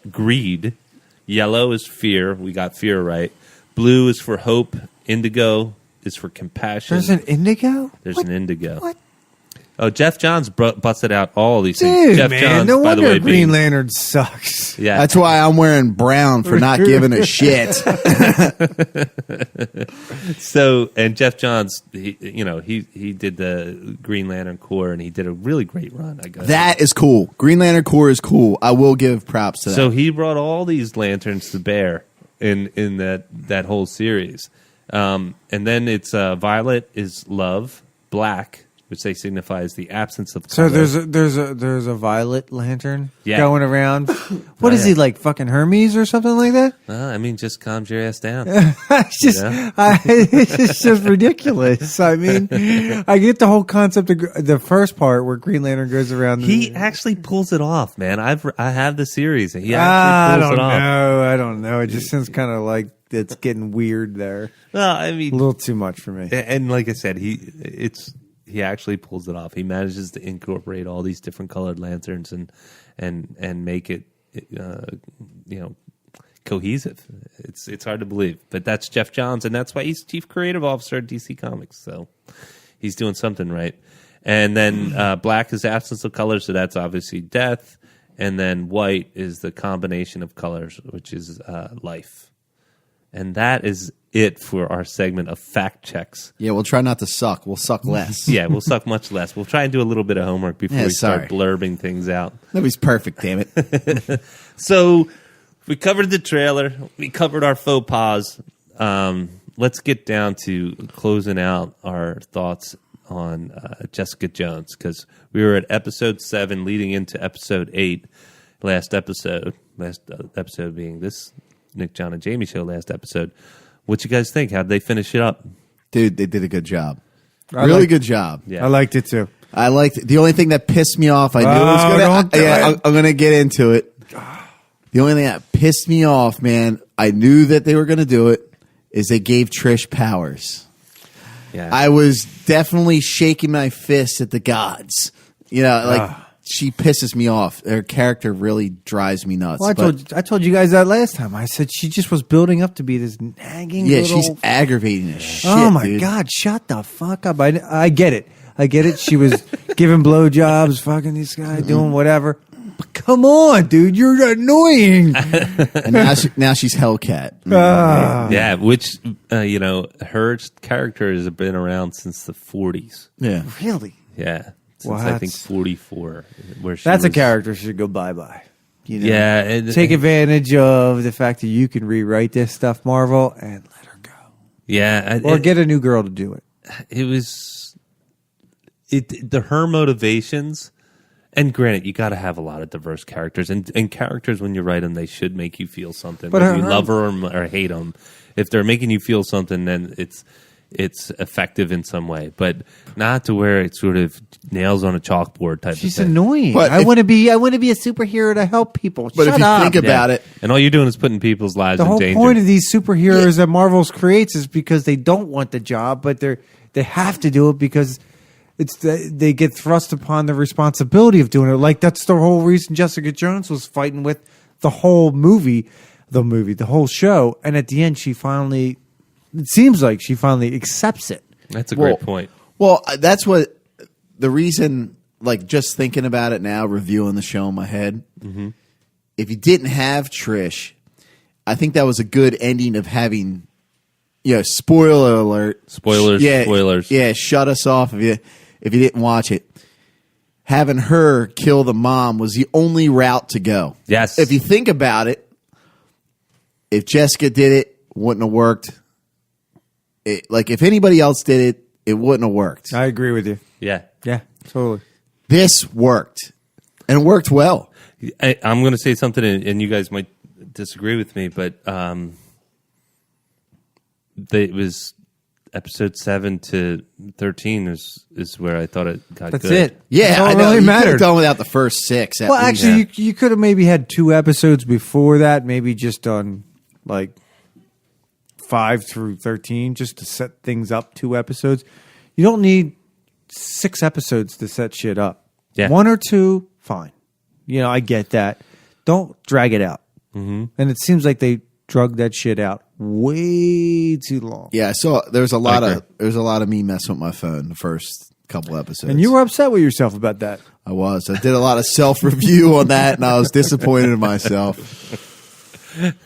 greed. Yellow is fear. We got fear right. Blue is for hope. Indigo is for compassion. There's an indigo? There's an indigo. What? Oh, Jeff Johns busted out all these things. Dude, Jeff man, Johns, no by the wonder way, Green being, Lantern sucks. yeah, That's why I'm wearing brown for not giving a shit. So, and Jeff Johns, he did the Green Lantern Corps, and he did a really great run. I guess That is cool. Green Lantern Corps is cool. I will give props to that. So he brought all these lanterns to bear in that whole series, and then it's violet is love, black, which they signify as the absence of color. So there's a violet lantern Yeah. going around. What is he, like fucking Hermes or something like that? I mean, just calms your ass down. It's just Yeah. it's just ridiculous. I mean, I get the whole concept of the first part where Green Lantern goes around. He actually pulls it off, man. I have the series, and he I actually pulls don't it off. know. I don't know. It just seems kind of like it's getting weird there. Well, I A mean, little too much for me. and like I said, he actually pulls it off. He manages to incorporate all these different colored lanterns and make it cohesive. It's hard to believe, but that's Jeff Johns, and that's why he's chief creative officer at DC Comics. So he's doing something right. And then black is absence of color, so that's obviously death. And then white is the combination of colors, which is life. And that is it for our segment of fact checks. yeah, we'll try not to suck. We'll suck less. Yeah, we'll suck much less. We'll try and do a little bit of homework before Yeah, we start sorry. blurbing things out. Nobody's perfect, damn it. So we covered the trailer. We covered our faux pas. Let's get down to closing out our thoughts on Jessica Jones, because we were at episode 7 leading into episode 8 last episode being this Nick, John, and Jamie show last episode. What you guys think? How'd they finish it up? Dude, they did a good job. I Really like- good job. Yeah. I liked it too. I liked it. The only thing that pissed me off, I knew it was Oh, going don't to. do Yeah, it. I'm going to get into it. The only thing that pissed me off, man, I knew that they were going to do it, is they gave Trish powers. Yeah. I was definitely shaking my fist at the gods. You know, like she pisses me off. Her character really drives me nuts. Well, but I told you guys that last time. I said she just was building up to be this nagging. yeah, little... she's aggravating as shit. Oh my dude. god! Shut the fuck up! I get it. I get it. She was giving blowjobs, fucking this guy, doing whatever. But come on, dude, you're annoying. And now she's Hellcat. Yeah, which, her character has been around since the 40s. Yeah. Really? Yeah. Since Well, I think that's- 44. Where she That's a was- character should go bye-bye. You know? Yeah. And, Take advantage of the fact that you can rewrite this stuff, Marvel, and let her go. Yeah. Or get a new girl to do it. It was her motivations, and granted, you got to have a lot of diverse characters, and characters, when you write them, they should make you feel something. But Whether you her- love her or hate them, if they're making you feel something, then it's effective in some way, but not to where it's sort of nails on a chalkboard type. She's of thing. annoying. But I if- want to be a superhero to help people. But Shut if you up. think about it, and all you're doing is putting people's lives The in whole danger. point of these superheroes that Marvel's creates is because they don't want the job, but they have to do it because they get thrust upon the responsibility of doing it. Like that's the whole reason Jessica Jones was fighting with the whole the whole show, and at the end it seems like she finally accepts it. That's a great point. Well, that's what the reason, like just thinking about it now, reviewing the show in my head. Mm-hmm. If you didn't have Trish, I think that was a good ending of having, spoiler alert. Spoilers. Yeah, shut us off if you didn't watch it. Having her kill the mom was the only route to go. Yes. If you think about it, if Jessica did it, wouldn't have worked. If anybody else did it, it wouldn't have worked. I agree with you. Yeah. Yeah, totally. This worked, and it worked well. I'm going to say something, and you guys might disagree with me, but it was episode 7 to 13 is where I thought it got That's good. it. Yeah, That's all I that know. really You could mattered. have done without the first 6. at Well, least. actually, you could have maybe had 2 episodes before that, maybe just done like 5 through 13 just to set things up. 2 episodes. You don't need 6 episodes to set shit up. Yeah. 1 or 2, fine. I get that. Don't drag it out. Mm-hmm. And it seems like they drug that shit out way too long. Yeah, I saw there's a lot of me messing with my phone the first couple episodes. And you were upset with yourself about that. I was. I did a lot of self-review on that, and I was disappointed in myself.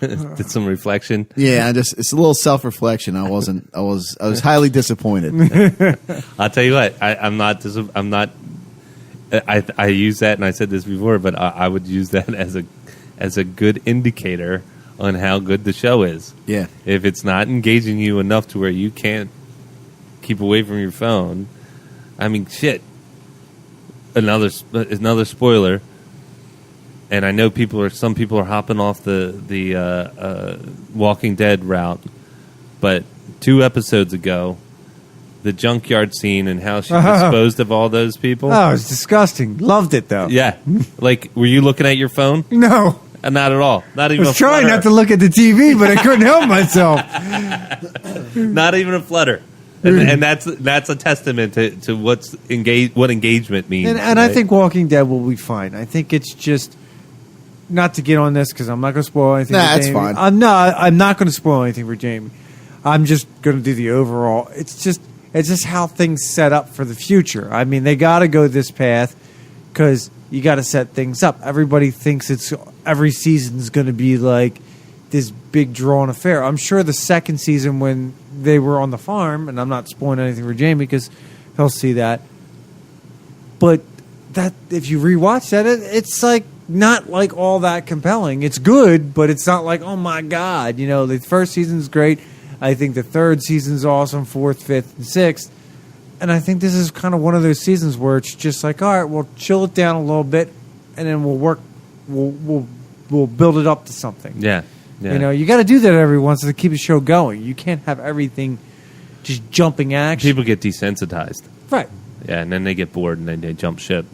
Did some reflection. Yeah, it's a little self-reflection. I was highly disappointed. I'll tell you what. I use that, and I said this before, but I would use that as a good indicator on how good the show is. Yeah. If it's not engaging you enough to where you can't keep away from your phone, I mean, shit. Another spoiler. And I know some people are hopping off the Walking Dead route, but 2 episodes ago, the junkyard scene and how she disposed of all those people. Oh, it's disgusting. Loved it though. Yeah, like were you looking at your phone? No, not at all. Not even. I was trying not to look at the TV, but I couldn't help myself. Not even a flutter. And that's a testament to what engagement means. And right? I think Walking Dead will be fine. I think it's just. Not to get on this because I'm not going to spoil anything. Nah, for that's Jamie. fine. I'm not going to spoil anything for Jamie. I'm just going to do the overall. It's just how things set up for the future. I mean, they got to go this path because you got to set things up. Everybody thinks every season is going to be like this big drawn affair. I'm sure the second season when they were on the farm, and I'm not spoiling anything for Jamie because he'll see that. But that if you rewatch that, it's like. Not like all that compelling. It's good, but it's not like, oh my God. The first season's great. I think the third season's awesome, 4th, 5th, and 6th. And I think this is kind of one of those seasons where it's just like, all right, we'll chill it down a little bit, and then we'll build it up to something. Yeah. You got to do that every once to keep the show going. You can't have everything just jumping action. People get desensitized. Right. Yeah, and then they get bored and then they jump ship.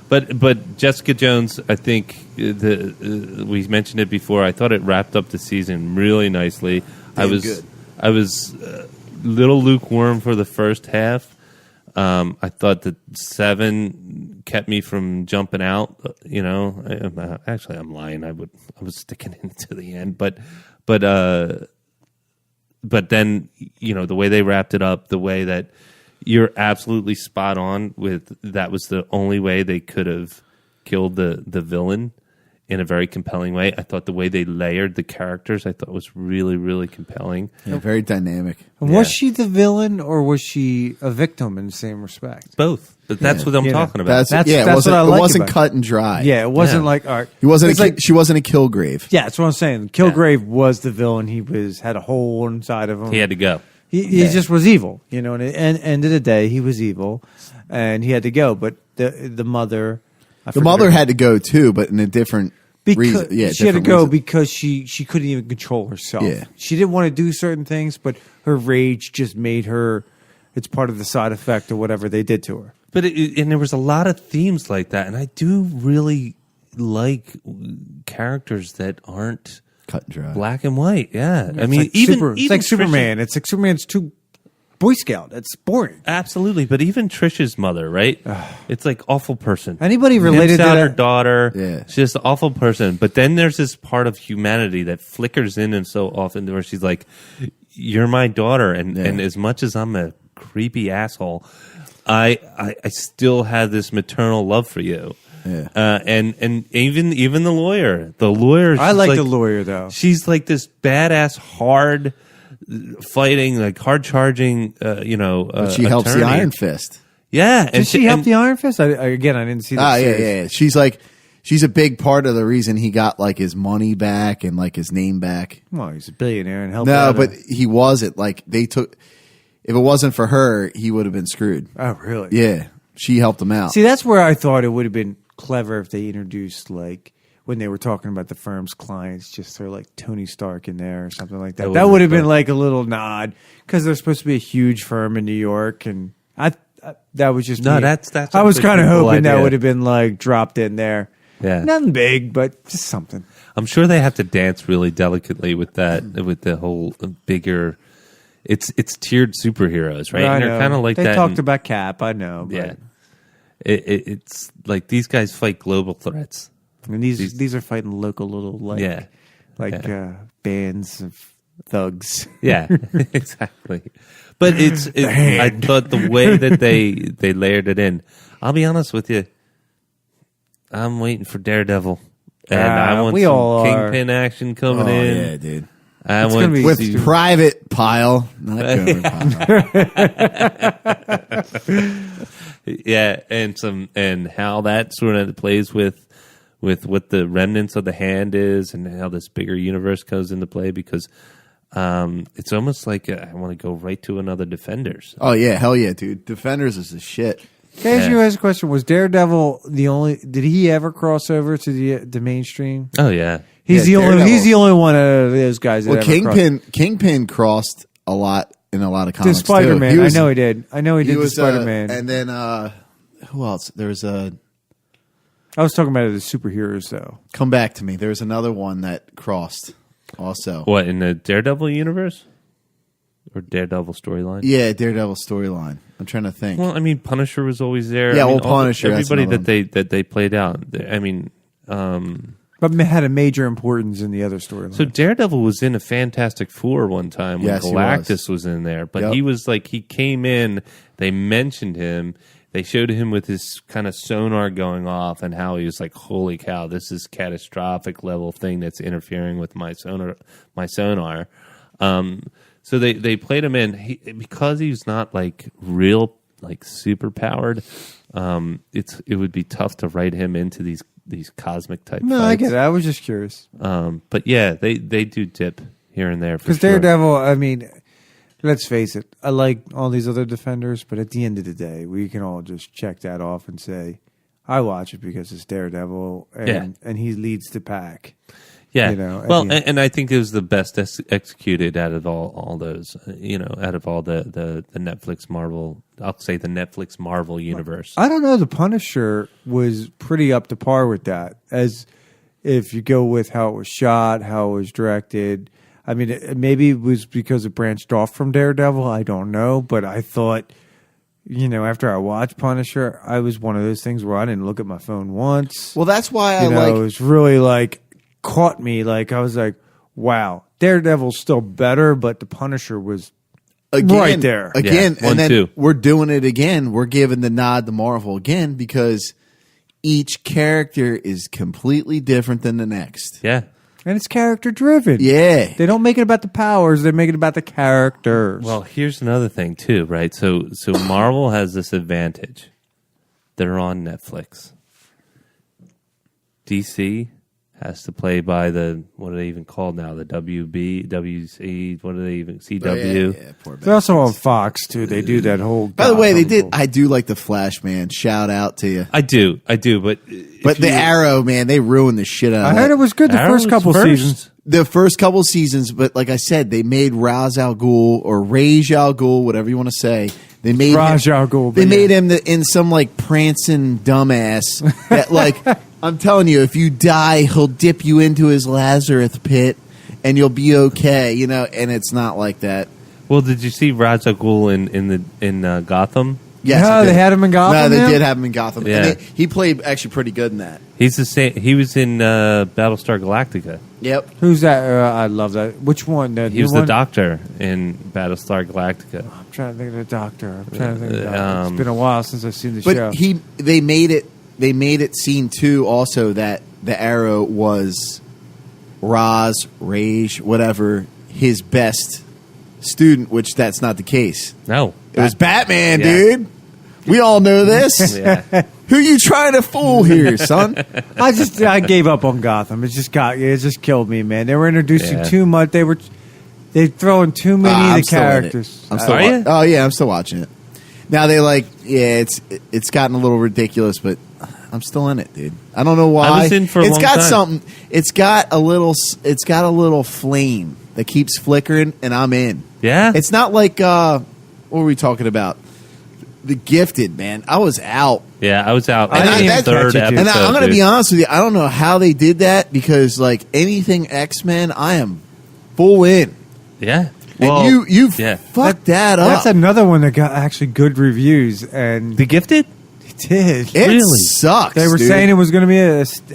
But Jessica Jones, I think we mentioned it before. I thought it wrapped up the season really nicely. I was a little lukewarm for the first half. I thought that 7 kept me from jumping out. Actually, I'm lying. I was sticking into the end, but then the way they wrapped it up, the way that. You're absolutely spot on with that was the only way they could have killed the villain in a very compelling way. I thought the way they layered the characters, I thought was really, really compelling. Yeah, very dynamic. Was she the villain or was she a victim in the same respect? Both. But that's what I'm talking about. It wasn't cut and dry. Yeah, it wasn't like all right. She wasn't a Kilgrave. Yeah, that's what I'm saying. Kilgrave was the villain. He had a hole inside of him. He had to go. He just was evil, and at the end of the day, he was evil, and he had to go. But the mother, had to go too, but in a different reason. Yeah, she had to go because she couldn't even control herself. Yeah. She didn't want to do certain things, but her rage just made her. It's part of the side effect of whatever they did to her. But and there was a lot of themes like that, and I do really like characters that aren't. Cut and dry. Black and white, yeah. I mean, like even it's like Superman. It's like Superman's too Boy Scout. It's boring. Absolutely, but even Trish's mother, right? It's like awful person. Anybody related to her that? daughter? Yeah, she's just an awful person. But then there's this part of humanity that flickers in and so often where she's like, "You're my daughter," and as much as I'm a creepy asshole, I still have this maternal love for you. Yeah. And even the lawyer. The lawyer. I like the lawyer though. She's like this badass, hard fighting, like hard charging. But she helps the Iron Fist. Yeah, Did she help the Iron Fist? I didn't see that. Yeah. She's a big part of the reason he got like his money back and like his name back. Well, he's a billionaire and helped. No, but he wasn't. Like they took. If it wasn't for her, he would have been screwed. Oh, really? Yeah, she helped him out. See, that's where I thought it would have been clever if they introduced like when they were talking about the firm's clients, just throw like Tony Stark in there or something like that. That would have been like a little nod because they're supposed to be a huge firm in New York, and that was just me. That's. I was kind of hoping that would have been like dropped in there. Yeah, nothing big, but just something. I'm sure they have to dance really delicately with that, with the whole bigger. It's tiered superheroes, right? And they're kind of like they that. They talked about Cap, I know. But. Yeah, it's like these guys fight global threats. And these are fighting local little bands of thugs. Yeah, exactly. But I thought the way that they layered it in. I'll be honest with you. I'm waiting for Daredevil, and I want some Kingpin action coming in. Yeah, dude. I want to see Private Pile, not Government Pile. Yeah, and how that sort of plays with what the remnants of the hand is, and how this bigger universe comes into play. Because it's almost like I want to go right to another Defenders. Oh yeah, hell yeah, dude! Defenders is the shit. Can I ask you guys a question? Was Daredevil the only? Did he ever cross over to the mainstream? Oh yeah, he's the Daredevil. only. He's the only one of those guys. That ever Kingpin crossed a lot in a lot of comics. To Spider-Man, too. I know he did. I know he did. The Spider-Man, and then who else? There was a. I was talking about the superheroes, though. Come back to me. There was another one that crossed also. What, in the Daredevil universe? Or Daredevil storyline? Yeah, Daredevil storyline. I'm trying to think. Well, I mean, Punisher was always there. Yeah, I mean, Punisher. Everybody that they played out. I mean, but had a major importance in the other storyline. so Daredevil was in a Fantastic Four one time when Yes, he Galactus was in there. But Yep. he was like, he came in, they mentioned him, they showed him with his kind of sonar going off, and how he was like, holy cow, this is catastrophic level thing that's interfering with my sonar. So they played him in because he's not like real like super powered. It would be tough to write him into these cosmic type. No, fights. I get it. I was just curious. But yeah, they do dip here and there for Because sure. Daredevil, I mean, let's face it, I like all these other Defenders, but at the end of the day, we can all just check that off and say, I watch it because it's Daredevil, and he leads the pack. Yeah. You know, well, and I think it was the best executed out of all those, out of all the Netflix Marvel, I'll say the Netflix Marvel universe. I don't know. The Punisher was pretty up to par with that, as if you go with how it was shot, how it was directed. I mean, maybe it was because it branched off from Daredevil. I don't know. But I thought, after I watched Punisher, I was one of those things where I didn't look at my phone once. Well, that's why it was really caught me. Like, I was like, wow, Daredevil's still better, but the Punisher was right there. Again, Yeah, and then two. we're doing it again. We're giving the nod to Marvel again because each character is completely different than the next. Yeah. And it's character driven. Yeah. They don't make it about the powers, they make it about the characters. Well, here's another thing too, right? So Marvel has this advantage. They're on Netflix. DC has to play by the, what are they even called now? The WB, WC, what are they even? CW. Yeah, poor they're also on Fox too. They do that whole. By the way, they did. I do like the Flash, man. Shout out to you. I do, but the Arrow, man, they ruined the shit out of it. I heard it was good the Arrow first was couple first. seasons. The first couple seasons, but like I said, they made Ra's al Ghul or Ra's al Ghul, whatever you want to say. They made Ra's al Ghul. They made him in some prancing dumbass that I'm telling you, if you die, he'll dip you into his Lazarus pit, and you'll be okay. And it's not like that. Well, did you see Ra's al Ghul in Gotham? Yes, No, it did. they had him in Gotham No, they now? did have him in Gotham. Yeah. And he played actually pretty good in that. He's the same. He was in Battlestar Galactica. Yep. Who's that? I love that. Which one? He was the doctor in Battlestar Galactica. I'm trying to think of the doctor. It's been a while since I've seen the But show. they made it seem too also that the Arrow was Raj, whatever, his best student, which that's not the case. No, It was Batman, Yeah. dude. We all know this. Yeah. Who you trying to fool here, son? I gave up on Gotham. It just killed me, man. They were introducing Yeah. too much. They throwing too many I'm of the still in it. characters. I'm still Are you? Oh yeah, I'm still watching it. Now they it's gotten a little ridiculous, but I'm still in it, dude. I don't know why. I was in for a It's long got time. something. It's got a little flame that keeps flickering, and I'm in. Yeah? It's not like what were we talking about? The Gifted, man. I was out. Yeah, I was out. I in didn't the even third catch it, dude. episode. And I'm going to dude. be honest with you. I don't know how they did that because, anything X-Men, I am full in. Yeah. And Well, you yeah. fucked that up. That's another one that got actually good reviews, and The Gifted? did. It Really? sucks. They were dude. saying it was going to be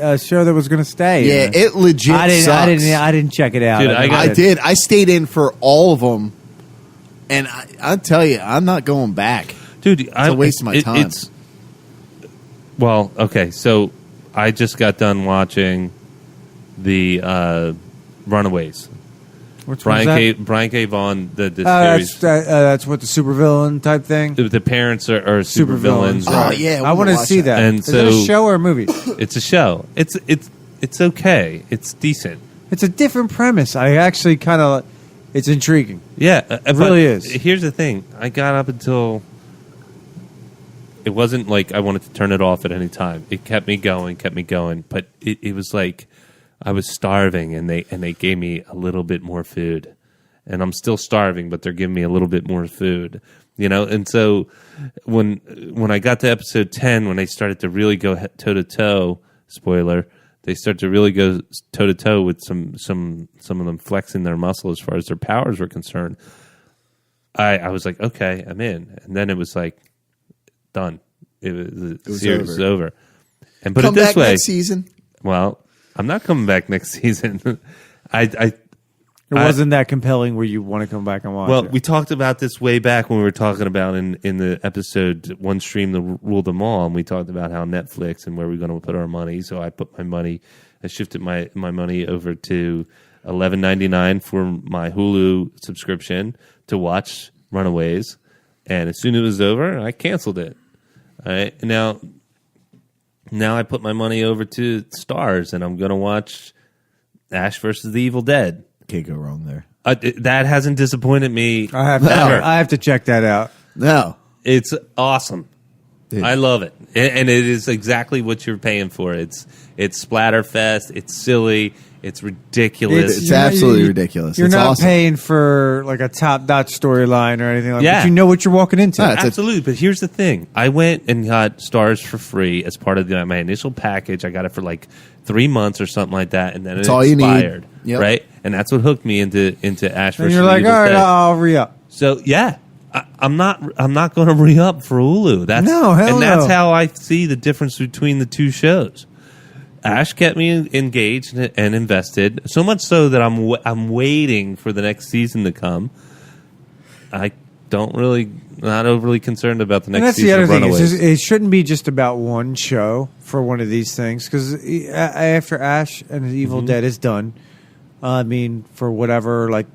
a show that was going to stay. Yeah, it legit sucks. I didn't check it out. Dude, I did. I stayed in for all of them, and I'll tell you, I'm not going back. Dude, It's a waste of my time. Well, okay, so I just got done watching the Runaways. Which one's that? Brian K. Vaughan, the series. That's what the supervillain type thing. The parents are supervillains. Supervillains. Oh, Right. yeah, I want to see that. And Is it a so- show or a movie? It's a show. It's okay. It's decent. It's a different premise. I actually kind of. It's intriguing. Yeah, It really is. Here's the thing: I got up until it wasn't like I wanted to turn it off at any time. It kept me going, but it was like I was starving, and they gave me a little bit more food, and I'm still starving, but they're giving me a little bit more food, And so when I got to episode 10, when they started to really go toe to toe, spoiler. They start to really go toe to toe with some of them flexing their muscle as far as their powers were concerned. I was like, okay, I'm in, and then it was like done. The series is over. And put Come it this back way, next season. well, I'm not coming back next season. It wasn't that compelling where you want to come back and watch Well, it. we talked about this way back when we were talking about in the episode One Stream to Rule Them All, and we talked about how Netflix and where we're going to put our money. So I shifted my money over to $11.99 for my Hulu subscription to watch Runaways, and as soon as it was over, I canceled it. All right, now I put my money over to Stars, and I'm going to watch Ash versus the Evil Dead. Can't go wrong there. That hasn't disappointed me. I have to check that out. No. It's awesome. Dude. I love it, and it is exactly what you're paying for. It's splatterfest. It's silly. It's ridiculous. It's absolutely ridiculous. You're It's not awesome. paying for like a top-notch storyline or anything like that. Yeah. But you know what you're walking into. No, it's a- Absolutely, but here's the thing: I went and got Stars for free as part of my initial package. I got it for like 3 months or something like that, and then That's it all you need. expired. Yep. Right, and that's what hooked me into Ash and versus you're the like, Evil all right, Dead. I'll re-up. So yeah, I'm not going to re-up for Hulu. That's No, hell and that's no. how I see the difference between the two shows. Ash kept me engaged and invested, so much so that I'm waiting for the next season to come. I not overly concerned about the And next that's the season other of thing. Runaways. It shouldn't be just about one show for one of these things because after Ash and the Evil Mm-hmm. Dead is done, I mean, for whatever, like,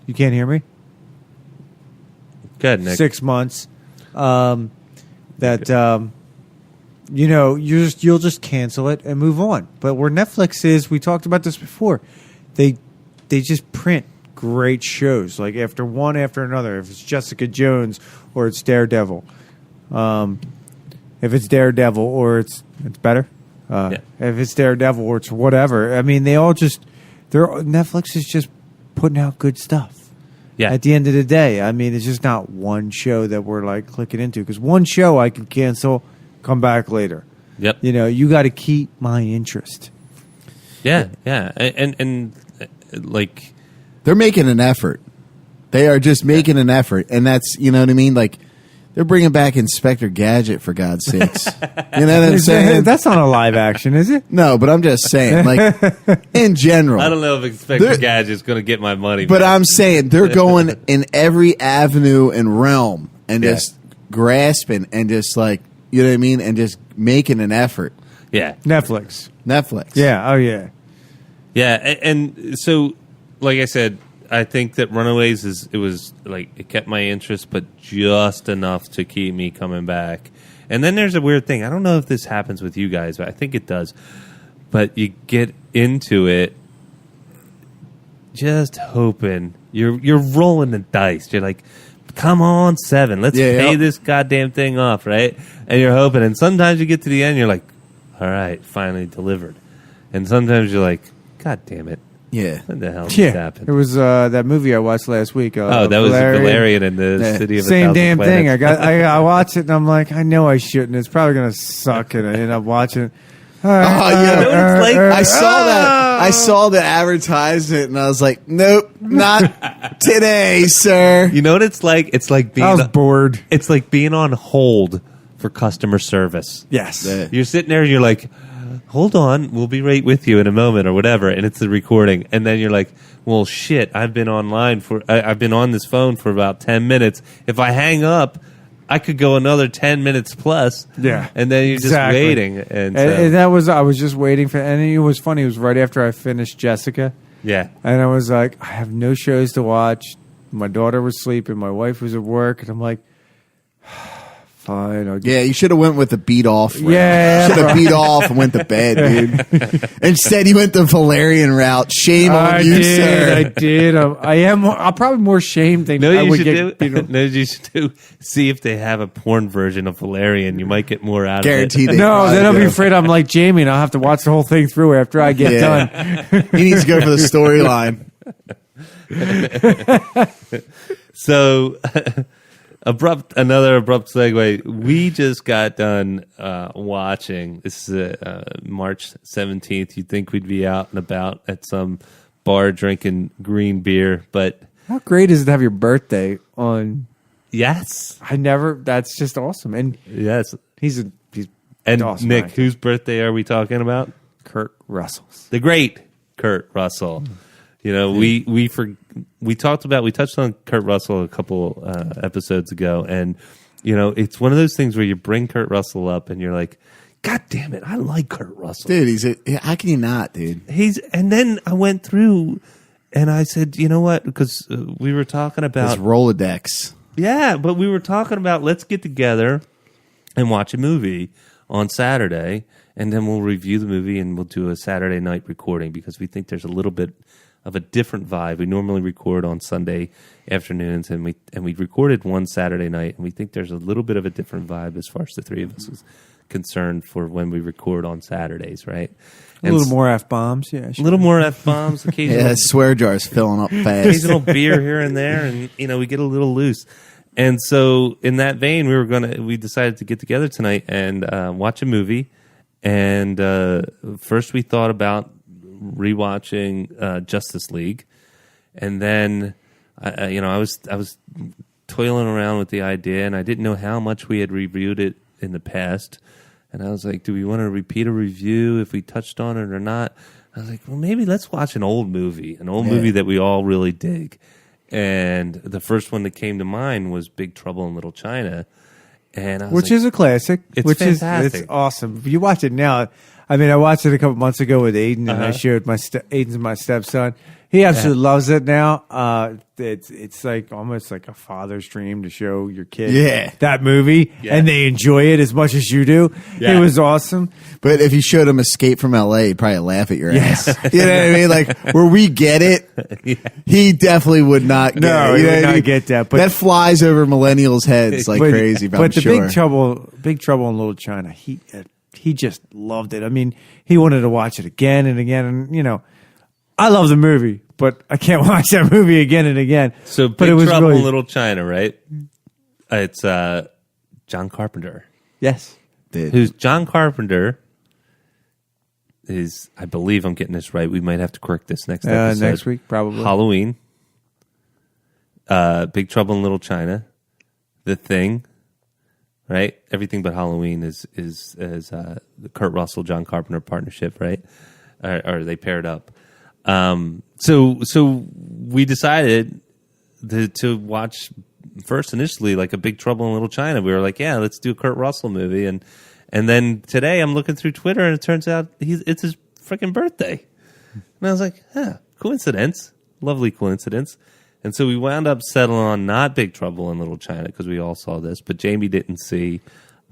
you can't hear me? Go ahead, Nick. 6 months. You'll just cancel it and move on. But where Netflix is, we talked about this before. They just print great shows like after one after another. If it's Jessica Jones or it's Daredevil, if it's Daredevil or it's better. Yeah. If it's Daredevil or it's whatever. I mean, Netflix is just putting out good stuff. Yeah. At the end of the day, I mean, it's just not one show that we're like clicking into because one show I can cancel, come back later. Yep. You got to keep my interest. Yeah. And like They're making an effort. They are just making an effort. And that's, you know what I mean? Like, they're bringing back Inspector Gadget, for God's sakes. You know what I'm saying? That's not a live action, is it? No, but I'm just saying, like, in general. I don't know if Inspector They're- Gadget's going to get my money. But back. I'm saying they're going in every avenue and realm and Yeah. just grasping and just like, you know what I mean? And just making an effort. Yeah. Netflix. Netflix. Yeah. Oh, yeah. Yeah, and so, like I said, I think that Runaways it kept my interest, but just enough to keep me coming back. And then there's a weird thing. I don't know if this happens with you guys, but I think it does. But you get into it just hoping you're rolling the dice. You're like, come on, 7, let's pay this goddamn thing off, right? And you're hoping, and sometimes you get to the end, you're like, all right, finally delivered. And sometimes you're like, God damn it. Yeah. What the hell just Yeah. happened? It was that movie I watched last week. That was Valerian in the Yeah. City of a Same Thousand damn thing. Planets. I watched it and I'm like, I know I shouldn't. It's probably gonna suck, and I end up watching it. All right, yeah. You know what it's like? I saw that. I saw the advertisement and I was like, nope, not today, sir. You know what it's like? It's like being I was bored. it's like being on hold for customer service. Yes. Yeah. You're sitting there and you're like, hold on, we'll be right with you in a moment or whatever. And it's the recording. And then you're like, well, shit, I've been on this phone for about 10 minutes. If I hang up, I could go another 10 minutes plus. Yeah. And then you're just waiting. And that was, I was just waiting for, and it was funny. It was right after I finished Jessica. yeah. And I was like, I have no shows to watch. My daughter was sleeping. My wife was at work. And I'm like, fine. I'll Yeah, you should have went with the beat off. Route. Yeah, should have beat off and went to bed, dude. Instead, you went the Valerian route. Shame on you, sir. I did. I'm probably more shamed than No, I you would should get. do. No, you should do. See if they have a porn version of Valerian. You might get more out Guaranteed. of it. No, then I'll be afraid I'm like Jamie, and I'll have to watch the whole thing through after I get done. He needs to go for the storyline. So, another abrupt segue. We just got done watching. This is March 17th. You'd think we'd be out and about at some bar drinking green beer, but How great is it to have your birthday on? yes, That's just awesome. And yes. he's And awesome Nick, actor. whose birthday are we talking about? Kurt Russell's. The great Kurt Russell. You know, we touched on Kurt Russell a couple episodes ago, and you know, it's one of those things where you bring Kurt Russell up, and you're like, God damn it, I like Kurt Russell, Dude, how can you not, dude? And then I went through, and I said, you know what? Because we were talking His about Rolodex. yeah, but we were talking about let's get together and watch a movie on Saturday, and then we'll review the movie and we'll do a Saturday night recording because we think there's a little bit of a different vibe. We normally record on Sunday afternoons, and we recorded one Saturday night, and we think there's a little bit of a different vibe as far as the three of us is concerned for when we record on Saturdays, right? A little more F-bombs, yeah. a little more F-bombs, occasional Yeah, his swear jar's filling up fast. occasional beer here and there, and you know, we get a little loose. And so, in that vein, we decided to get together tonight and watch a movie. And first, we thought about rewatching Justice League, and then I was toiling around with the idea, and I didn't know how much we had reviewed it in the past. And I was like, do we want to repeat a review if we touched on it or not? I was like, well, maybe let's watch an old movie that we all really dig. And the first one that came to mind was Big Trouble in Little China. And I was Which is a classic. It's which fantastic. It's awesome. If you watch it now, I mean, I watched it a couple months ago with Aiden, and I showed Aiden's my stepson. He absolutely loves it now. It's like almost like a father's dream to show your kid that movie, and they enjoy it as much as you do. Yeah. It was awesome. But if you showed him Escape from L.A., he'd probably laugh at your ass. You know what I mean? Like, where we get it, he definitely would not get No, it. he You know would what I not mean? get that. But that flies over millennials' heads like crazy, but I'm the sure. Big Trouble in Little China, he just loved it. I mean, he wanted to watch it again and again, and you know, I love the movie, but I can't watch that movie again and again. So but Big it was Trouble really, in Little China, right? It's John Carpenter. yes. Who's John Carpenter is, I believe I'm getting this right. We might have to correct this next episode. Next week, probably. Halloween, Big Trouble in Little China, The Thing, right? Everything but Halloween is the Kurt Russell John Carpenter partnership, right? Or they paired up. So we decided to watch first initially like a Big Trouble in Little China. We were like, yeah, let's do a Kurt Russell movie, and then today I'm looking through Twitter and it turns out it's his freaking birthday, and I was like, coincidence, lovely coincidence. And so we wound up settling on not Big Trouble in Little China because we all saw this, but Jamie didn't see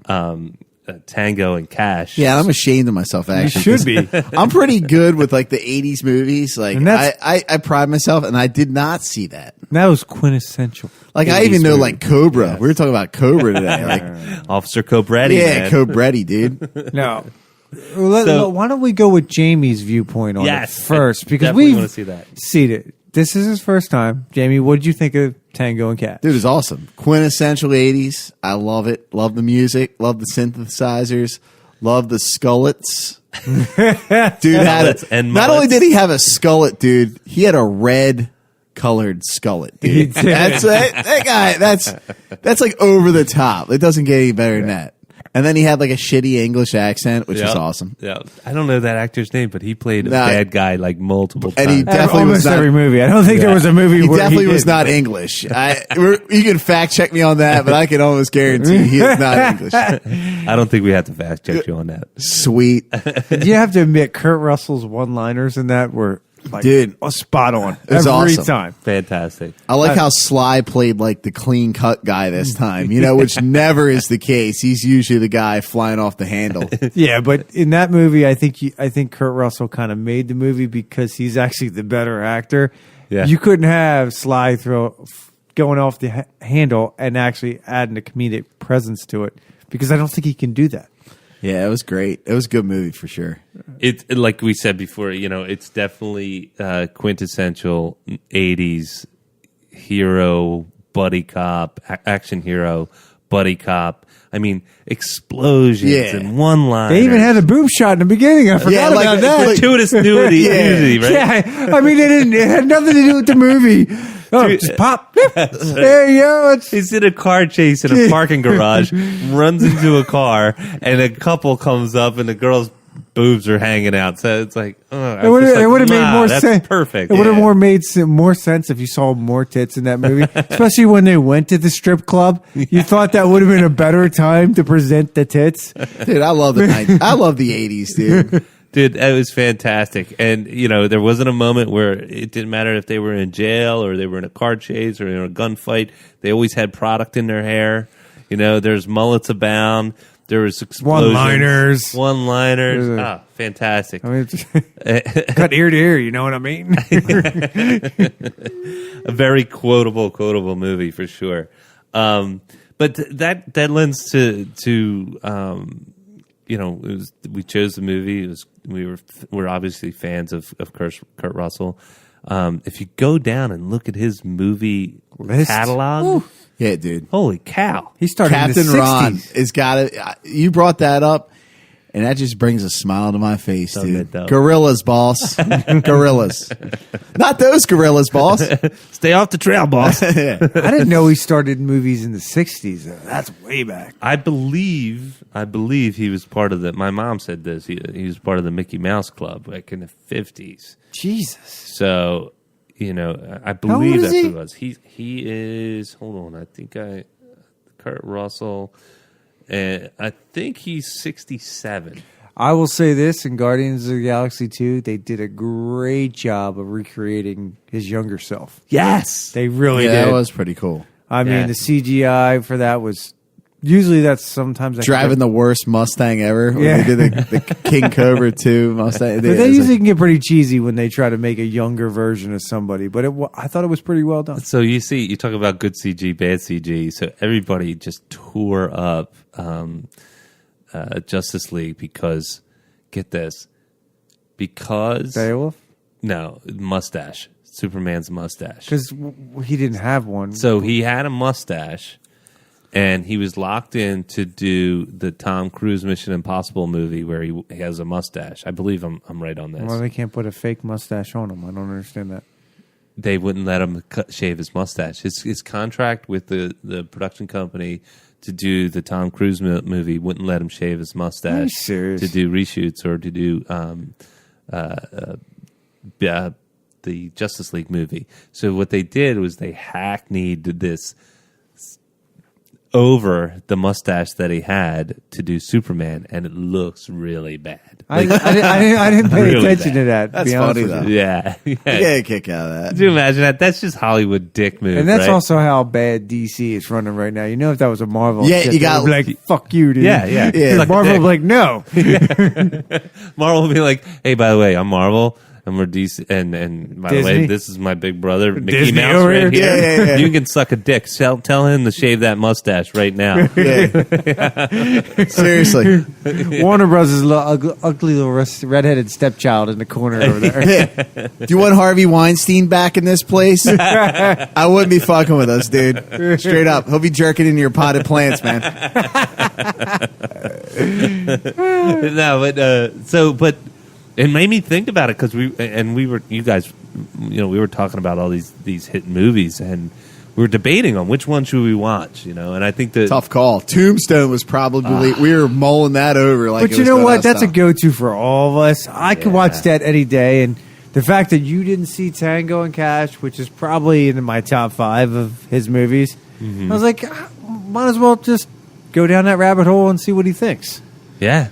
Tango and Cash. Yeah, I'm ashamed of myself, actually. You should be. I'm pretty good with like the 80s movies. Like, And that's- I pride myself, and I did not see that. That was quintessential. Like, I 80s even know movie. like Cobra. We were talking about Cobra today. Like, Officer Cobretti. yeah, man. Cobretti, dude. No. So- Why don't we go with Jamie's viewpoint on Yes, it first? I Because definitely we've wanna see that. seen it. This is his first time. Jamie, what did you think of Tango and Cash? Dude, it's awesome. Quintessential 80s. I love it. Love the music. Love the synthesizers. Love the skullets. Dude had Skullets and not only mullets. did he have a skullet, dude, he had a red colored skullet, dude. He did. That guy, that's like over the top. It doesn't get any better than that. And then he had like a shitty English accent, which was awesome. Yeah, I don't know that actor's name, but he played a Nah. bad guy like multiple And he times. definitely almost was not, every movie. I don't think there was a movie he where definitely he was did. not English. You can fact check me on that, but I can almost guarantee he is not English. I don't think we have to fact check you on that. Sweet. You have to admit, Kurt Russell's one-liners in that were like, Dude. spot on It was every awesome. time. Fantastic. I like how Sly played like the clean cut guy this time, which never is the case. He's usually the guy flying off the handle. Yeah, but in that movie, I think Kurt Russell kind of made the movie because he's actually the better actor. Yeah. You couldn't have Sly going off the handle and actually adding a comedic presence to it because I don't think he can do that. Yeah, it was great. It was a good movie for sure. It like we said before, it's definitely quintessential 80s hero, buddy cop, action hero, buddy cop. I mean, explosions Yeah. and one-liners. They even had a boob shot in the beginning. I forgot like- about that. like- gratuitous nudity, right? Yeah, I mean, it had nothing to do with the movie. Oh, Dude. just pop. There you go. He's in a car chase in a parking garage, runs into a car, and a couple comes up, and the girl's boobs are hanging out. So it's like, It would have made more that's sense. perfect. It would have made more sense if you saw more tits in that movie, especially when they went to the strip club. You thought that would have been a better time to present the tits. Dude, I love the 90s. I love the 80s, dude. Dude, it was fantastic. And, there wasn't a moment where it didn't matter if they were in jail or they were in a car chase or in a gunfight. They always had product in their hair. There's mullets abound. There was explosions. One-liners. Ah, fantastic. I mean, cut ear to ear. You know what I mean? A very quotable movie for sure. But that lends to we chose the movie. We're obviously fans of Kurt Russell. If you go down and look at his movie List. catalog, Yeah, dude. holy cow! He started Captain in the 60s. Ron has got it. You brought that up, and that just brings a smile to my face, Doesn't dude. it, though? Gorillas, boss. Gorillas. Not those gorillas, boss. Stay off the trail, boss. I didn't know he started movies in the 60s. That's way back. I believe he was part of the. My mom said this. He was part of the Mickey Mouse Club back in the 50s. Jesus. So, I old believe is that's he? what it was. He is. Hold on, Kurt Russell, and I think he's 67. I will say this, in Guardians of the Galaxy 2, they did a great job of recreating his younger self. Yes, They really Yeah, did. that was pretty cool. I mean, Yeah. the CGI for that was... Usually that's sometimes... Driving the worst Mustang ever. When Yeah. they did the King Cobra 2 Mustang. But they usually can get pretty cheesy when they try to make a younger version of somebody. But I thought it was pretty well done. So you talk about good CG, bad CG. So everybody just tore up Justice League because, get this, because Beowulf? no mustache, Superman's mustache. Because he didn't have one. So he had a mustache, and he was locked in to do the Tom Cruise Mission Impossible movie where he has a mustache. I believe I'm right on this. Well, they can't put a fake mustache on him. I don't understand that. They wouldn't let him shave his mustache. His contract with the production company to do the Tom Cruise movie wouldn't let him shave his mustache. Are you serious? To do reshoots or to do the Justice League movie. So what they did was they hackneyed this over the mustache that he had to do Superman, and it looks really bad. I didn't pay Really attention bad. to that. to That's be honest funny, with though. you. Yeah. You get a kick out of that. Could you imagine that? That's just Hollywood dick move, And that's right? also how bad DC is running right now. You know, if that was a Marvel, Yeah, shit, you they got- would be like, fuck you, dude. Yeah. Yeah. Suck a Marvel dick. would be like, no. Marvel will be like, hey, by the way, I'm Marvel. And we're DC, and by the way, Disney? this is my big brother, Mickey Disney Mouse, over right here? here. Yeah. You can suck a dick. Tell him to shave that mustache right now. Yeah. Seriously. Warner Bros. is a ugly little redheaded stepchild in the corner over there. Do you want Harvey Weinstein back in this place? I wouldn't be fucking with us, dude. Straight up. He'll be jerking into your potted plants, man. No, but it made me think about it because we were you guys, we were talking about all these hit movies, and we were debating on which one should we watch, and I think that Tough call. Tombstone was probably we were mulling that over. Like, But you know what? That's a go-to for all of us. I could watch that any day, and the fact that you didn't see Tango and Cash, which is probably in my top 5 of his movies, I was like, might as well just go down that rabbit hole and see what he thinks. Yeah.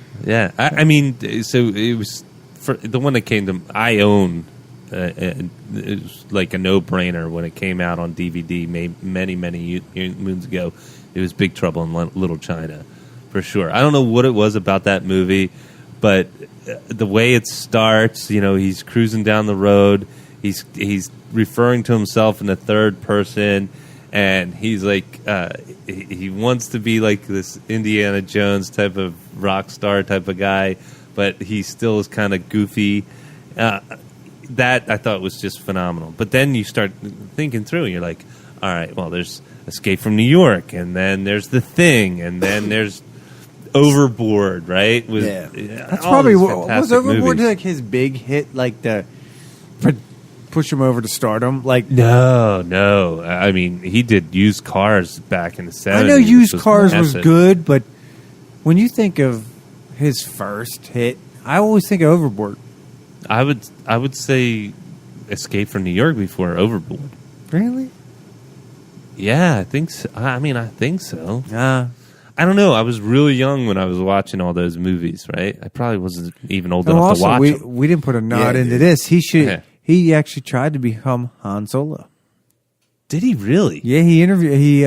I mean, so it was for the one that came to. I own. It was like a no-brainer when it came out on DVD many moons ago. It was Big Trouble in Little China, for sure. I don't know what it was about that movie, but the way it starts, he's cruising down the road. He's referring to himself in the third person, and he's like he wants to be like this Indiana Jones type of rock star type of guy, but he still is kind of goofy. That I thought was just phenomenal. But then you start thinking through, and you're like, all right, well, there's Escape from New York, and then there's The Thing, and then there's Overboard, right? That's probably was Overboard like his big hit, like push him over to stardom. Like no. I mean, he did Used Cars back in the 70s. I know Used Cars was good, but when you think of his first hit, I always think of Overboard. I would say Escape from New York before Overboard. Really? Yeah, I think so. I mean, I think so. I don't know. I was really young when I was watching all those movies, right? I probably wasn't even old enough to watch them. We didn't put a nod into this. He actually tried to become Han Solo. Did he really? Yeah, he interviewed.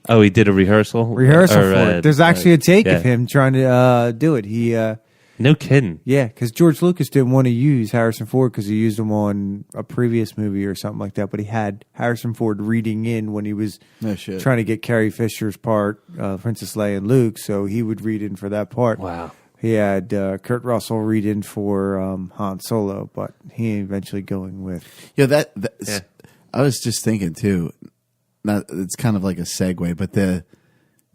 Oh, he did a rehearsal for it. There's actually a take of him trying to do it. No kidding. Yeah, because George Lucas didn't want to use Harrison Ford because he used him on a previous movie or something like that. But he had Harrison Ford reading in when he was trying to get Carrie Fisher's part, Princess Leia and Luke. So he would read in for that part. Wow. He had Kurt Russell read in for Han Solo, but he eventually going with. Yeah, I was just thinking too. It's kind of like a segue, but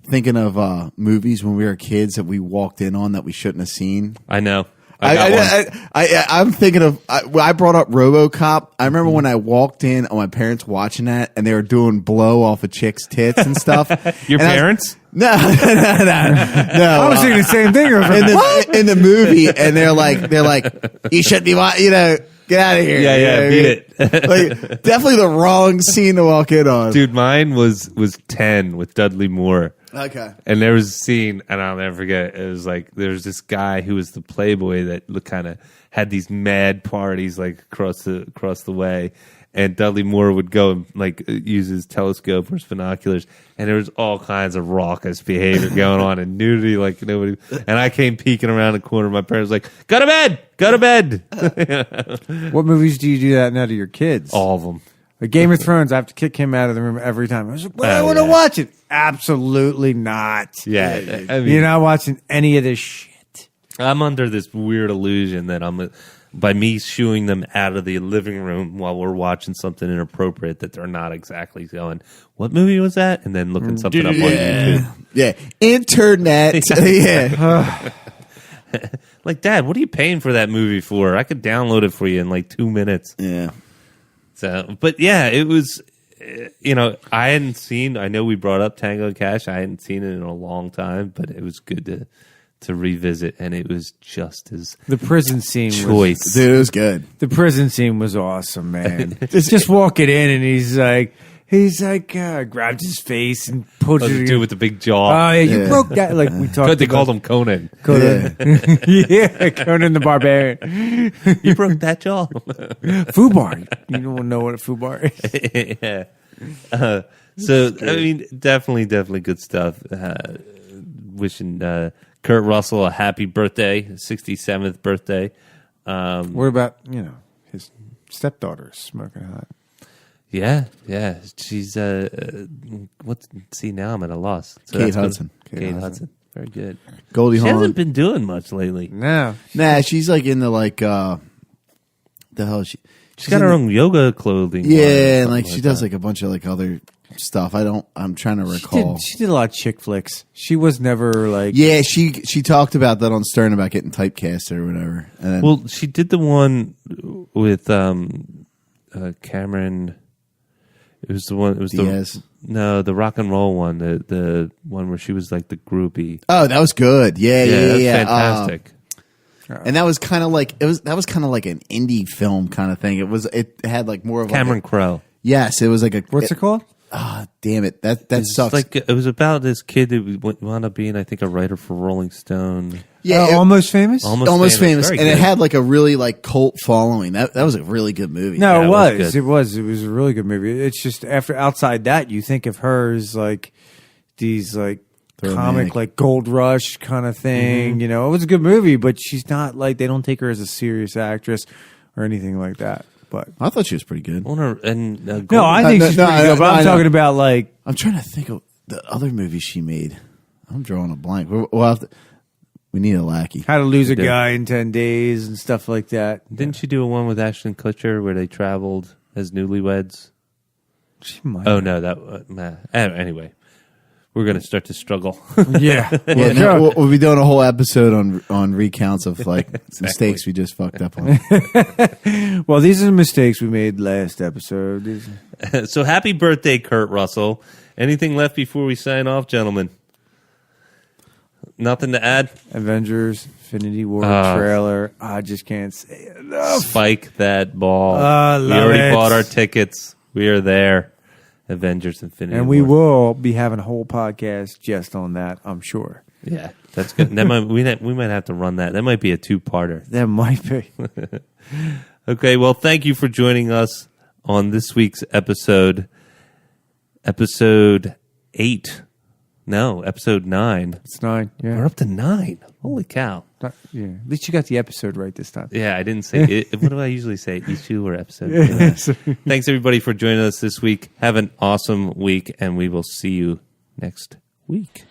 thinking of movies when we were kids that we walked in on that we shouldn't have seen. I know. I'm thinking of. I brought up RoboCop. I remember when I walked in on my parents watching that, and they were doing blow off of chicks' tits and stuff. Your parents? No. I was thinking the same thing. In the movie, and they're like, you shouldn't be, get out of here. Yeah, beat it. Like, definitely the wrong scene to walk in on. Dude, mine was 10 with Dudley Moore. Okay. And there was a scene, and I'll never forget. It was like there was this guy who was the playboy that kind of had these mad parties like across the way. And Dudley Moore would go and like use his telescope or his binoculars, and there was all kinds of raucous behavior going on and nudity like nobody. And I came peeking around the corner. My parents were like, "Go to bed." What movies do you do that now to your kids? All of them. Like Game of Thrones, I have to kick him out of the room every time. I was like, well, I want to watch it. Absolutely not. Yeah, I mean, you're not watching any of this shit. I'm under this weird illusion that by me shooing them out of the living room while we're watching something inappropriate, that they're not exactly going, what movie was that? And then looking something up on YouTube. Yeah. Internet. Yeah. Like, Dad, what are you paying for that movie for? I could download it for you in like 2 minutes. Yeah. So, but yeah, it was, I know we brought up Tango and Cash. I hadn't seen it in a long time, but it was good to revisit, and it was just as the prison scene choice. Dude, it was good. The prison scene was awesome, man. just walking in, and he's like grabbed his face and pulled it. The dude with the big jaw. Oh yeah, you broke that. Like we talked. They called him Conan. Yeah, Conan the Barbarian. You broke that jaw. Foobar. You don't know what a foobar is. Yeah. So I mean, definitely good stuff. Wishing Kurt Russell a happy birthday, 67th birthday. What about his stepdaughter smoking hot? Yeah. She's now I'm at a loss. So Kate Hudson. Kate Hudson. Very good. Goldie Hawn. She hasn't been doing much lately. No. Nah, she's like into like the hell she's got her own yoga clothing. Yeah, and like she does like a bunch of like other stuff. I'm trying to recall. She did a lot of chick flicks. She was never like. Yeah, she talked about that on Stern about getting typecast or whatever. And then, well, she did the one with Cameron. It was the one. It was Diaz. the rock and roll one. The one where she was like the groupie. Oh, that was good. Yeah. That's fantastic. And that was kind of like that was kind of like an indie film kind of thing. It had like more of Cameron like Crowe. Yes, it was like a What's it called? damn it. That It's sucks. like it was about this kid who wound up being, I think, a writer for Rolling Stone. Almost Famous. Almost famous. Very And it good. had like a really like cult following. That was a really good movie. No, Yeah, it it was was. good. It was a really good movie. It's just outside that, you think of her as like these like Romantic. comic like Gold Rush kind of thing. You know, it was a good movie, but she's not like they don't take her as a serious actress or anything like that. But I thought she was pretty good. no, I think she's pretty good. But I'm talking about like I'm trying to think of the other movies she made. I'm drawing a blank. We need a lackey. How to Lose a did. Guy in 10 Days and stuff like that. Didn't she do a one with Ashton Kutcher where they traveled as newlyweds? She might. Oh no, anyway, we're gonna start to struggle. Yeah. Yeah, no, we'll be doing a whole episode on recounts of like mistakes we just fucked up on. Well, these are the mistakes we made last episode. So happy birthday, Kurt Russell. Anything left before we sign off, gentlemen? Nothing to add? Avengers, Infinity War trailer. I just can't say enough. Spike that ball. I We love already it. bought our tickets. We are there. Avengers Infinity And War. we will be having a whole podcast just on that, I'm sure. Yeah, that's good. We might have to run that. That might be a two-parter. That might be. Okay, well, thank you for joining us on this week's episode 8. No, episode 9. It's 9. Yeah. We're up to 9. Holy cow. Yeah. At least you got the episode right this time. Yeah, I didn't say it. What do I usually say? Issue or episode? Yeah. Thanks, everybody, for joining us this week. Have an awesome week, and we will see you next week.